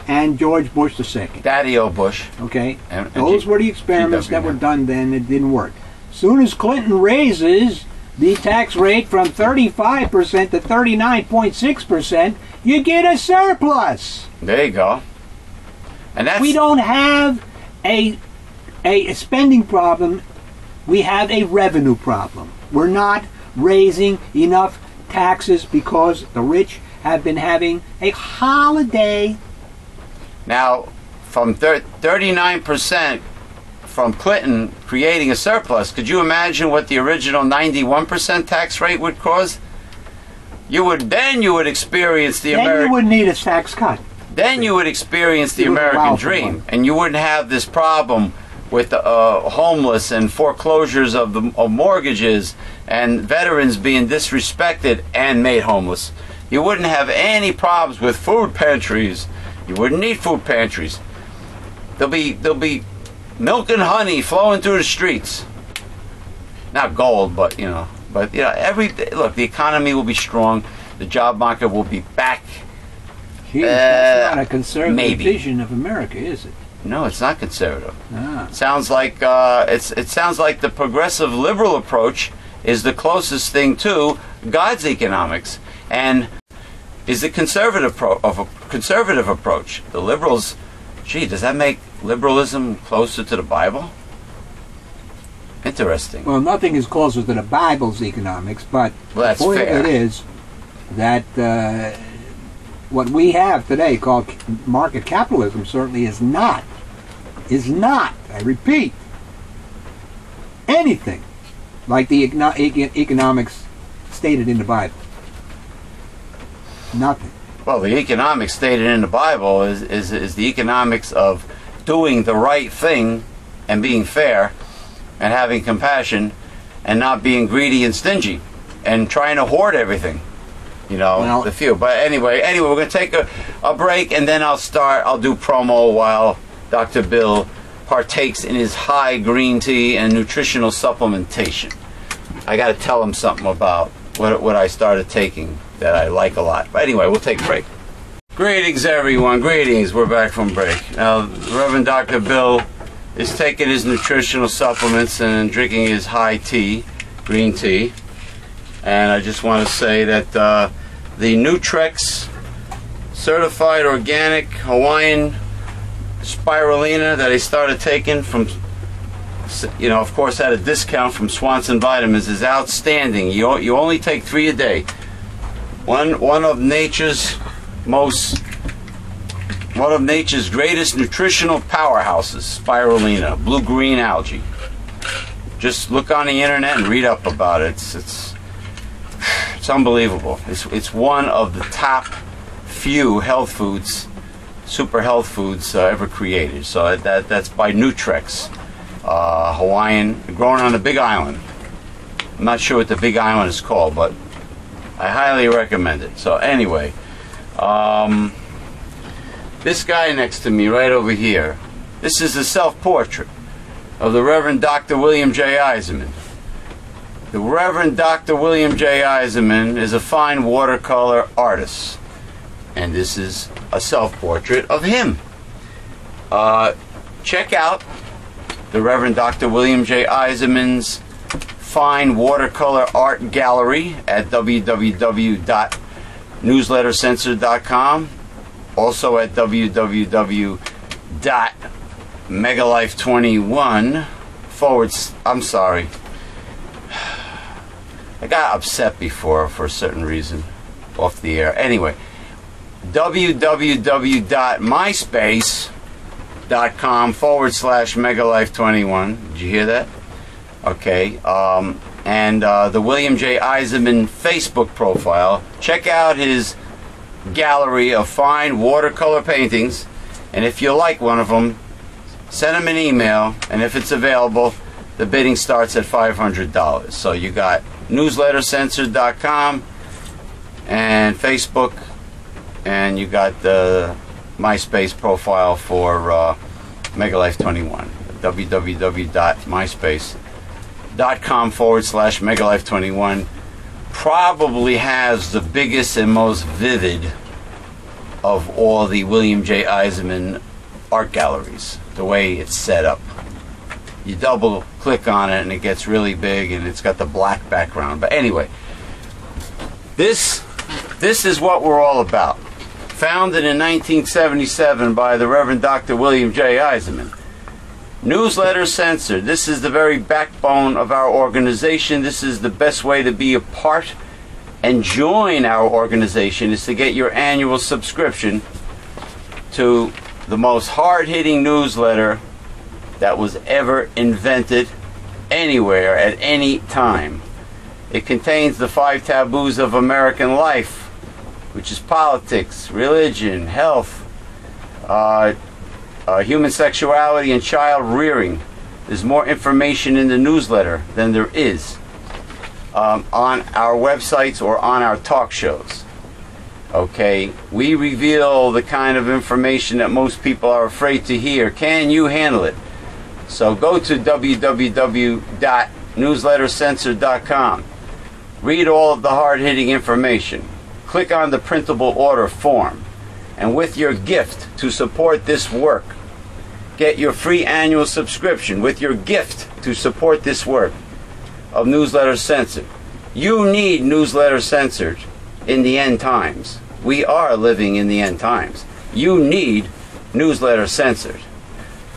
and George Bush the Second. Daddy-o Bush. Okay? Those were the experiments that were done then. It didn't work. Soon as Clinton raises the tax rate from 35% to 39.6%, you get a surplus. There you go. And that's... We don't have a spending problem. We have a revenue problem. We're not raising enough taxes because the rich have been having a holiday. Now, from 39% from Clinton creating a surplus, could you imagine what the original 91% tax rate would cause? Then you would experience the American... Then you would need a tax cut. Then you would experience the American dream, and you wouldn't have this problem with homeless and foreclosures of mortgages and veterans being disrespected and made homeless. You wouldn't have any problems with food pantries. You wouldn't need food pantries. There'll be milk and honey flowing through the streets. Not gold, but you know, look, the economy will be strong. The job market will be back. Jeez, that's not a conservative vision of America, is it? No, it's not conservative. Ah. It sounds like it sounds like the progressive liberal approach is the closest thing to God's economics, and is the conservative approach. The liberals, gee, does that make liberalism closer to the Bible? Interesting. Well, nothing is closer to the Bible's economics, but that's the point fair. of it is that what we have today called market capitalism certainly is not, I repeat, anything like the economics stated in the Bible. Nothing. Well, the economics stated in the Bible is the economics of doing the right thing and being fair and having compassion and not being greedy and stingy and trying to hoard everything. You know, well, the few. But anyway, we're going to take a break, and then I'll do promo while Dr. Bill partakes in his high green tea and nutritional supplementation. I got to tell him something about what I started taking that I like a lot. But anyway, we'll take a break. Greetings, everyone. Greetings. We're back from break. Now, Reverend Dr. Bill is taking his nutritional supplements and drinking his high tea, green tea. And I just want to say that the Nutrex certified organic Hawaiian spirulina that I started taking from, you know, of course at a discount from Swanson Vitamins is outstanding. You only take 3 a day. One of nature's greatest nutritional powerhouses, spirulina, blue-green algae. Just look on the internet and read up about it. It's unbelievable. It's one of the top few health foods, super health foods ever created. So that's by Nutrex, Hawaiian, grown on the Big Island. I'm not sure what the Big Island is called, but I highly recommend it. So anyway, this guy next to me, right over here, this is a self-portrait of the Reverend Dr. William J. Eisenman. The Reverend Dr. William J. Eisenman is a fine watercolor artist. And this is a self-portrait of him. Check out the Reverend Dr. William J. Eisenman's fine watercolor art gallery at www.newslettercensored.com. Also at www.megalife21 I'm sorry. I got upset before for a certain reason off the air. Anyway, www.myspace.com/megalife21. Did you hear that? Okay. And the William J. Eisenman Facebook profile. Check out his gallery of fine watercolor paintings. And if you like one of them, send him an email. And if it's available, the bidding starts at $500. So you got newslettercensored.com and Facebook, and you got the MySpace profile for Megalife21. www.myspace.com/Megalife21 probably has the biggest and most vivid of all the William J. Eisenman art galleries, the way it's set up. You double click on it and it gets really big, and it's got the black background. But anyway, this is what we're all about. Founded in 1977 by the Reverend Dr. William J. Eisenman. Newsletter Censored. This is the very backbone of our organization. This is the best way to be a part and join our organization, is to get your annual subscription to the most hard-hitting newsletter that was ever invented anywhere at any time. It contains the 5 taboos of American life, which is politics, religion, health, human sexuality, and child rearing. There's more information in the newsletter than there is on our websites or on our talk shows. Okay, we reveal the kind of information that most people are afraid to hear. Can you handle it? So go to www.newslettercensored.com. Read all of the hard-hitting information. Click on the printable order form. And with your gift to support this work, get your free annual subscription with your gift to support this work of Newsletter Censored. You need Newsletter Censored in the end times. We are living in the end times. You need Newsletter Censored.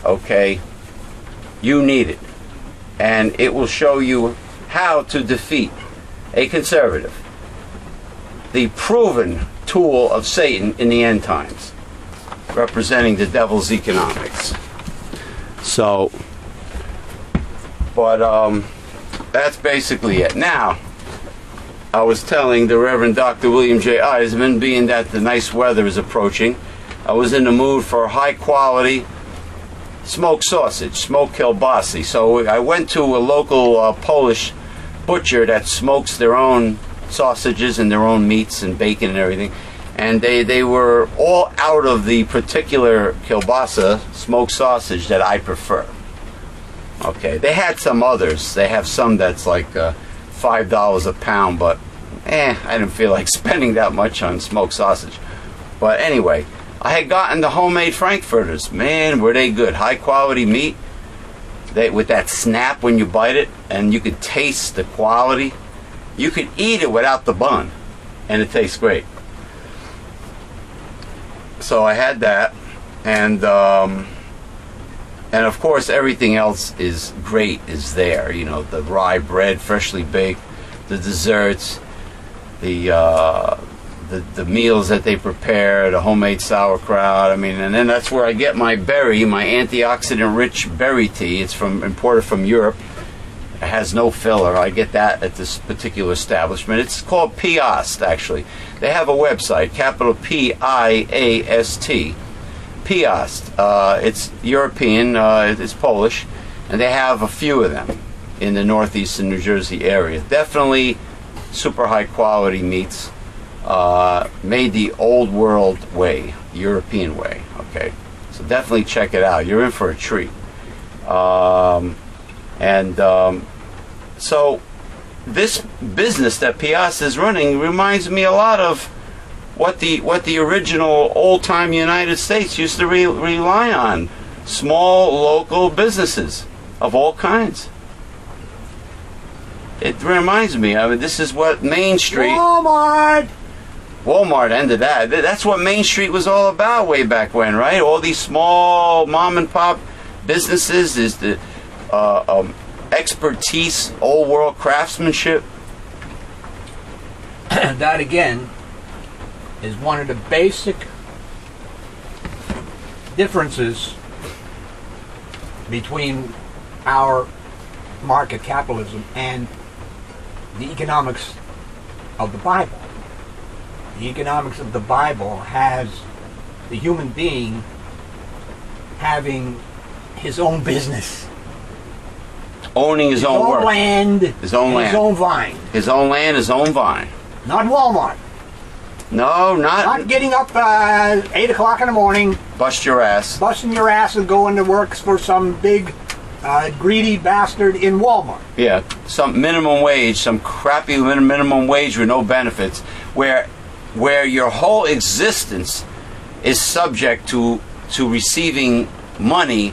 Okay? You need it. And it will show you how to defeat a conservative, the proven tool of Satan in the end times, representing the devil's economics. So, but that's basically it. Now, I was telling the Reverend Dr. William J. Eisenman, being that the nice weather is approaching, I was in the mood for high quality smoked sausage, smoked kielbasa. So I went to a local Polish butcher that smokes their own sausages and their own meats and bacon and everything. And they were all out of the particular kielbasa, smoked sausage, that I prefer. Okay, they had some others. They have some that's like $5 a pound, but I didn't feel like spending that much on smoked sausage. But anyway, I had gotten the homemade frankfurters. Man, were they good. High quality meat. With that snap when you bite it, and you could taste the quality. You could eat it without the bun, and it tastes great. So I had that, and of course everything else is great, is there. You know, the rye bread, freshly baked, the desserts, the meals that they prepare, the homemade sauerkraut. I mean, and then that's where I get my berry, my antioxidant-rich berry tea. It's imported from Europe. It has no filler. I get that at this particular establishment. It's called Piast, actually. They have a website, capital P-I-A-S-T. Piast. It's European. It's Polish, and they have a few of them in the northeastern New Jersey area. Definitely super high quality meats. Made the old world way, European way. Okay, so definitely check it out. You're in for a treat. So this business that Piazza is running reminds me a lot of what the original old-time United States used to rely on. Small local businesses of all kinds. It reminds me, I mean, this is what Main Street... Walmart ended that. That's what Main Street was all about way back when, right? All these small mom-and-pop businesses, is the expertise, old-world craftsmanship. That, again, is one of the basic differences between our market capitalism and the economics of the Bible. The economics of the Bible has the human being having his own business. Owning his own work. Land. His own land. His own vine. His own land, his own vine. Not Walmart. No, not getting up 8 o'clock in the morning. Bust your ass. Busting your ass and going to work for some big greedy bastard in Walmart. Yeah, some minimum wage, some crappy minimum wage with no benefits, where your whole existence is subject to receiving money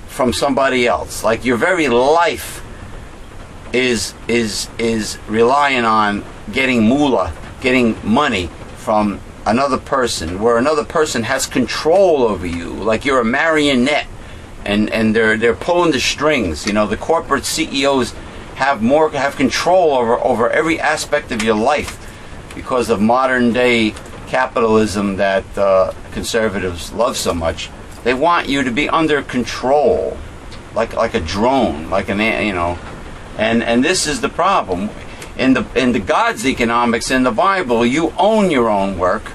from somebody else. Like your very life is relying on getting moolah, getting money from another person, where another person has control over you, like you're a marionette, and they're pulling the strings. You know, the corporate CEOs have control over every aspect of your life because of modern day capitalism that conservatives love so much. They want you to be under control, like a drone, like and this is the problem. In the God's economics in the Bible, you own your own work.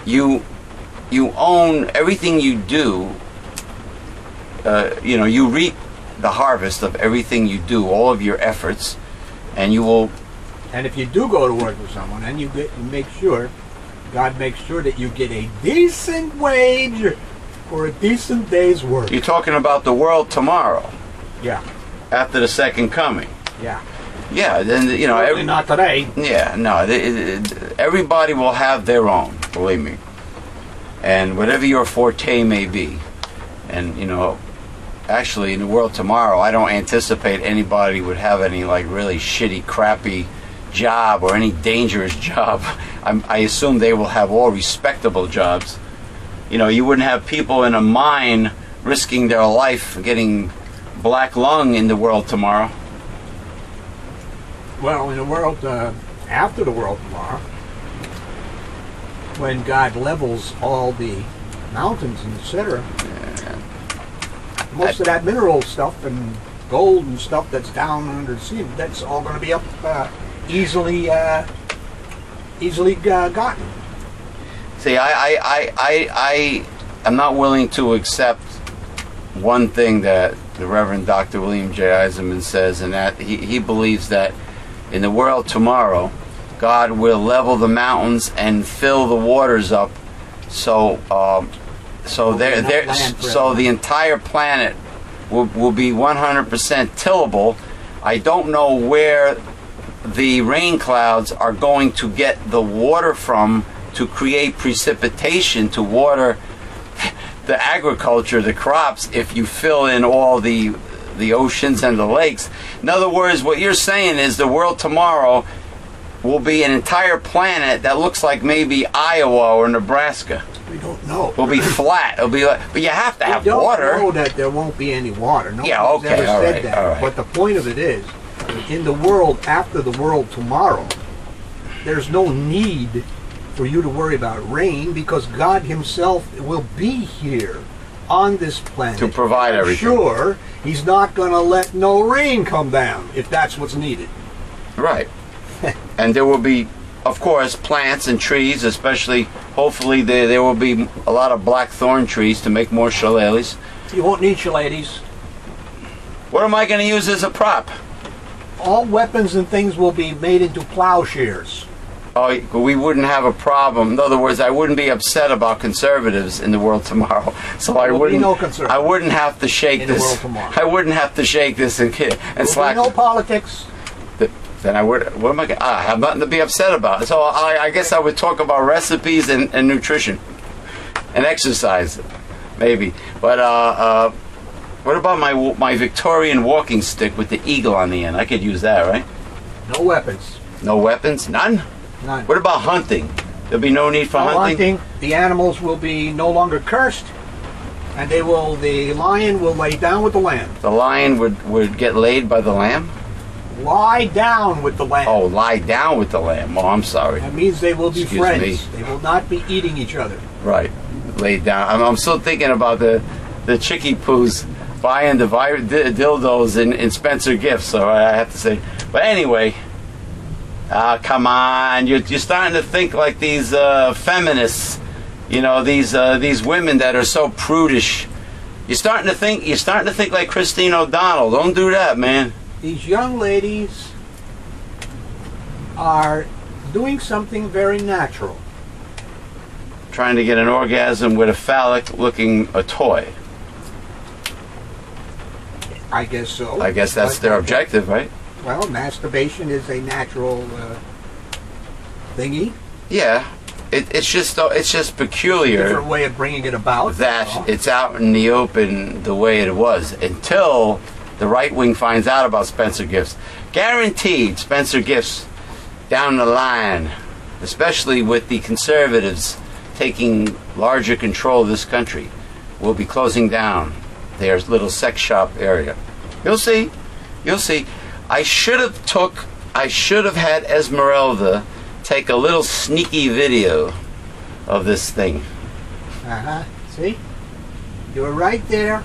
You own everything you do. You reap the harvest of everything you do, all of your efforts, and you will. And if you do go to work with someone, and God makes sure that you get a decent wage for a decent day's work. You're talking about the world tomorrow. Yeah. After the second coming. Yeah. Yeah, then not today. Yeah, no. Everybody will have their own, believe me, and whatever your forte may be, and actually in the world tomorrow, I don't anticipate anybody would have any really shitty, crappy job or any dangerous job. I assume they will have all respectable jobs. You wouldn't have people in a mine risking their life getting black lung in the world tomorrow. Well, in the world, after the world tomorrow, when God levels all the mountains and etc., most of that mineral stuff and gold and stuff that's down under the sea, that's all going to be up easily gotten. See, I'm not willing to accept one thing that the Reverend Dr. William J. Eisenman says, and that he believes that in the world tomorrow, God will level the mountains and fill the waters up, so the entire planet will be 100% tillable. I don't know where the rain clouds are going to get the water from to create precipitation to water the agriculture, the crops, if you fill in all the oceans and the lakes. In other words, what you're saying is the world tomorrow will be an entire planet that looks like maybe Iowa or Nebraska. We don't know. It'll be flat. It'll be but you have to have water. We don't know that there won't be any water. Nobody's okay, ever said that. All right. But the point of it is, in the world after the world tomorrow, there's no need for you to worry about rain, because God himself will be here on this planet to provide everything. Sure, he's not going to let no rain come down if that's what's needed. Right. And there will be, of course, plants and trees, especially, hopefully there will be a lot of blackthorn trees to make more shillelaghs. You won't need shillelaghs. What am I going to use as a prop? All weapons and things will be made into plowshares. Oh, we wouldn't have a problem. In other words, I wouldn't be upset about conservatives in the world tomorrow. So I wouldn't. I wouldn't have to shake this. I wouldn't have to shake this and slap. No politics. then I would. What am I? I have nothing to be upset about. So I guess I would talk about recipes and nutrition and exercise, maybe. But what about my Victorian walking stick with the eagle on the end? I could use that, right? No weapons. No weapons? None? None. What about hunting? There'll be no need for hunting? The animals will be no longer cursed, and the lion will lay down with the lamb. The lion would get laid by the lamb? Lie down with the lamb. Oh, lie down with the lamb. Oh, I'm sorry. That means they will be Excuse friends. me. They will not be eating each other. Right. Laid down. I'm still thinking about the chickie poos buying the dildos in Spencer Gifts, so I have to say. But anyway, come on. You're starting to think like these feminists, you know, these women that are so prudish. You're starting to think like Christine O'Donnell. Don't do that, man. These young ladies are doing something very natural. Trying to get an orgasm with a phallic-looking toy. I guess so. I guess that's their objective, right? Well, masturbation is a natural thingy. Yeah, it's just peculiar. Different way of bringing it about. That it's out in the open the way it was until the right wing finds out about Spencer Gifts. Guaranteed, Spencer Gifts down the line, especially with the conservatives taking larger control of this country, will be closing down their little sex shop area. You'll see. You'll see. I should have had Esmeralda take a little sneaky video of this thing. See? You were right there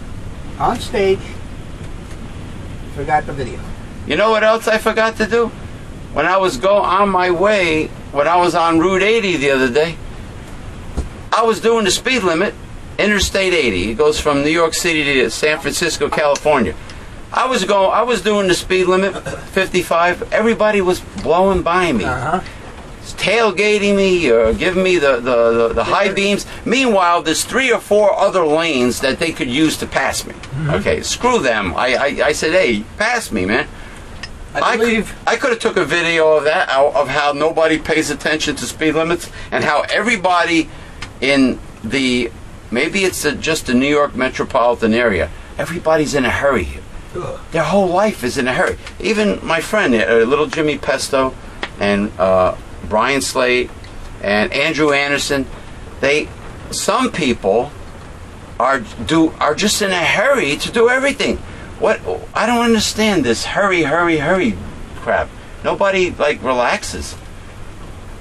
on stage. Forgot the video. You know what else I forgot to do? When I was on my way, when I was on Route 80 the other day, I was doing the speed limit, Interstate 80. It goes from New York City to San Francisco, California. I was doing the speed limit, 55. Everybody was blowing by me, tailgating me or giving me the high beams. Meanwhile, there's 3 or 4 other lanes that they could use to pass me. Okay, screw them. I said, hey, pass me, man. I could have took a video of that, of how nobody pays attention to speed limits and how everybody in the, maybe it's just the New York metropolitan area, everybody's in a hurry. Their whole life is in a hurry. Even my friend, little Jimmy Pesto, and Brian Slate, and Andrew Anderson, some people are just in a hurry to do everything. What? I don't understand this hurry crap. Nobody relaxes.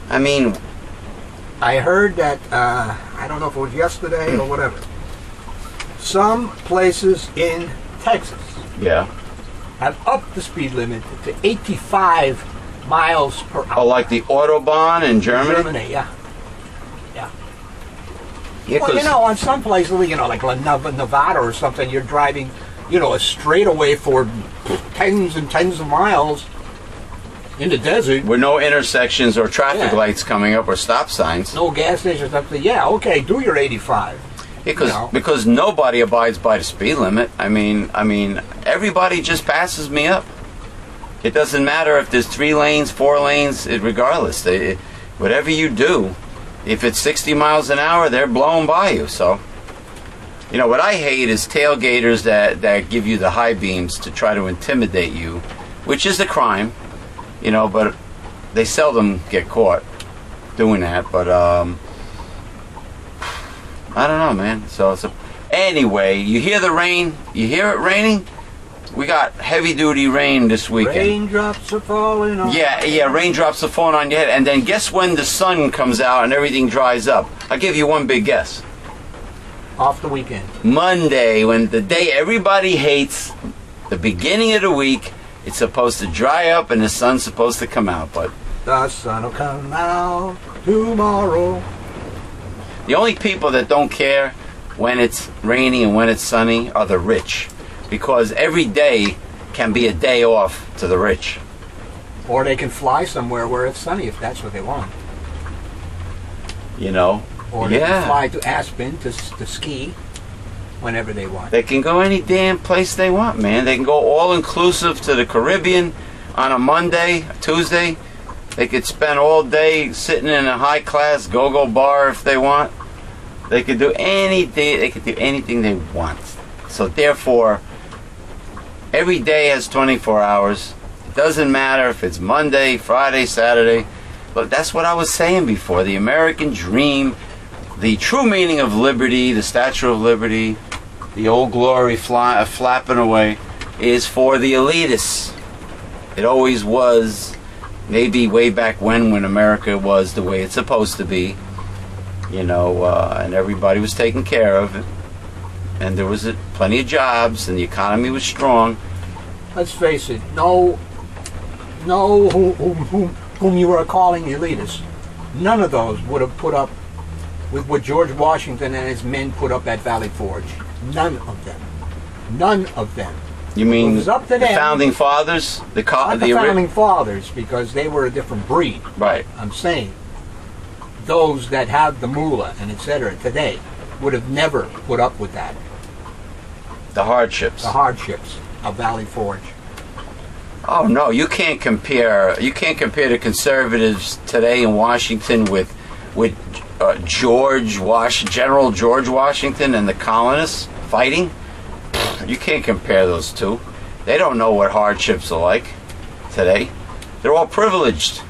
I mean, I heard that I don't know if it was yesterday or whatever. Some places in Texas, have upped the speed limit to 85 miles per hour. Oh, like the Autobahn in Germany? Yeah, well, you know, on some places, you know, like Nevada or something, you're driving, you know, a straightaway for tens and tens of miles in the desert. With no intersections or traffic lights coming up or stop signs. No gas stations, something. Yeah, okay, do your 85. Because nobody abides by the speed limit. I mean, everybody just passes me up. It doesn't matter if there's 3 lanes, 4 lanes. Regardless, whatever you do, if it's 60 miles an hour, they're blowing by you. So, you know what I hate is tailgaters that give you the high beams to try to intimidate you, which is a crime. You know, but they seldom get caught doing that. But I don't know, man. So anyway, you hear the rain? You hear it raining? We got heavy-duty rain this weekend. Raindrops are falling on. Yeah, raindrops are falling on your head. And then guess when the sun comes out and everything dries up? I'll give you one big guess. Off the weekend. Monday, when the day everybody hates, the beginning of the week, it's supposed to dry up and the sun's supposed to come out. But the sun will come out tomorrow. The only people that don't care when it's rainy and when it's sunny are the rich. Because every day can be a day off to the rich. Or they can fly somewhere where it's sunny if that's what they want. You know? Or they can fly to Aspen to ski whenever they want. They can go any damn place they want, man. They can go all-inclusive to the Caribbean on a Monday, Tuesday. They could spend all day sitting in a high-class go-go bar if they want. They could do anything. They could do anything they want. So therefore, every day has 24 hours. It doesn't matter if it's Monday, Friday, Saturday. But that's what I was saying before. The American dream, the true meaning of liberty, the Statue of Liberty, the old glory flapping away, is for the elitists. It always was. Maybe way back when America was the way it's supposed to be, you know, and everybody was taken care of, and there was plenty of jobs, and the economy was strong. Let's face it, no, whom you are calling elitists, none of those would have put up with what George Washington and his men put up at Valley Forge. None of them. None of them. You mean it was up to the them. Founding Fathers? Not the Founding Fathers, because they were a different breed. Right. I'm saying those that have the moolah and etc. today would have never put up with that. The hardships. The hardships of Valley Forge. Oh no, you can't compare. You can't compare the conservatives today in Washington with General George Washington and the colonists fighting. You can't compare those two. They don't know what hardships are like today. They're all privileged.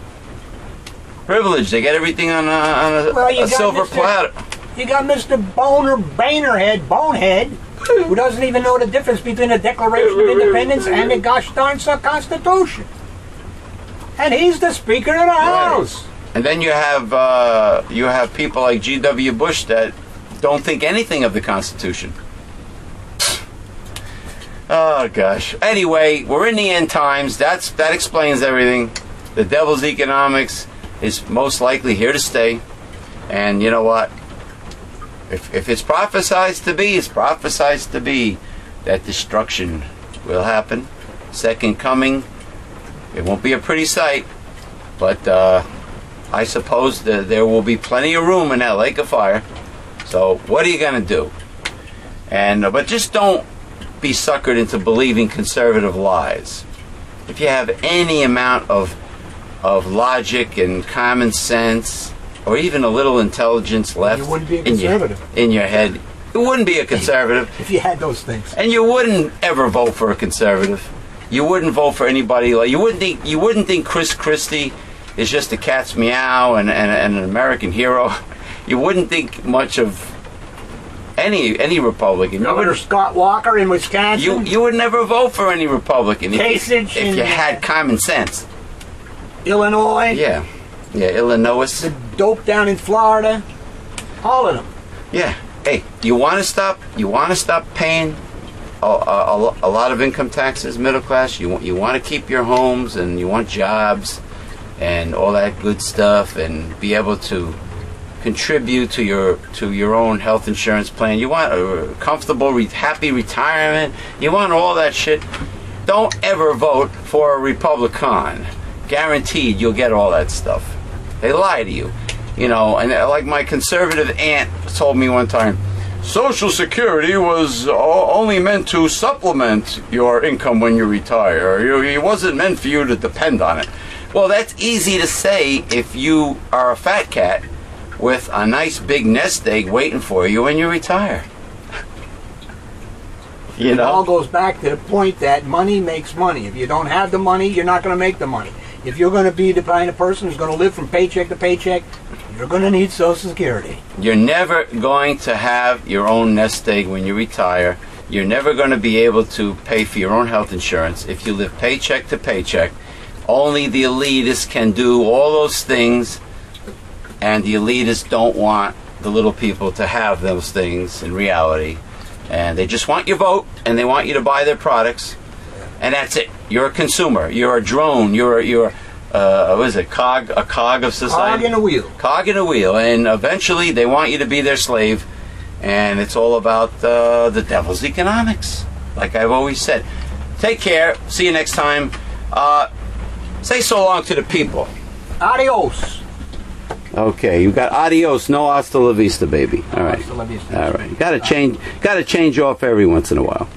Privileged. They get everything on a silver platter. You got Mr. Bonehead, who doesn't even know the difference between the Declaration of Independence and the gosh darn Constitution. And he's the Speaker of the House. And then you have people like G.W. Bush that don't think anything of the Constitution. Oh gosh. Anyway, we're in the end times. That explains everything. The devil's economics is most likely here to stay. And you know what? If it's prophesied to be, it's prophesied to be that destruction will happen. Second coming. It won't be a pretty sight, but I suppose that there will be plenty of room in that lake of fire. So what are you going to do? And but just don't be suckered into believing conservative lies. If you have any amount of logic and common sense, or even a little intelligence left you wouldn't be a conservative. in your head, you wouldn't be a conservative. If you had those things. And you wouldn't ever vote for a conservative. You wouldn't vote for anybody like you wouldn't think Christie is just a cat's meow and an American hero. You wouldn't think much of any Republican. Governor Scott Walker in Wisconsin. You would never vote for any Republican if you had common sense. Illinois. Yeah, Illinois. The dope down in Florida. All of them. Yeah. Hey, you want to stop paying a lot of income taxes, middle class. You want to keep your homes, and you want jobs and all that good stuff, and be able to contribute to your own health insurance plan. You want a comfortable, happy retirement. You want all that shit. Don't ever vote for a Republican. Guaranteed you'll get all that stuff. They lie to you. You know, and like my conservative aunt told me one time, Social Security was only meant to supplement your income when you retire. It wasn't meant for you to depend on it. Well, that's easy to say if you are a fat cat with a nice big nest egg waiting for you when you retire. You know? It all goes back to the point that money makes money. If you don't have the money, you're not going to make the money. If you're going to be the kind of person who's going to live from paycheck to paycheck, you're going to need Social Security. You're never going to have your own nest egg when you retire. You're never going to be able to pay for your own health insurance if you live paycheck to paycheck. Only the elitists can do all those things, and the elitists don't want the little people to have those things in reality. And they just want your vote, and they want you to buy their products, and that's it. You're a consumer. You're a drone. You're what is it? A cog of society. Cog in a wheel. Cog in a wheel, and eventually they want you to be their slave, and it's all about the devil's economics, like I've always said. Take care. See you next time. Say so long to the people. Adios. Okay, you got adios, no hasta la vista, baby. All right. All right. Got to change off every once in a while.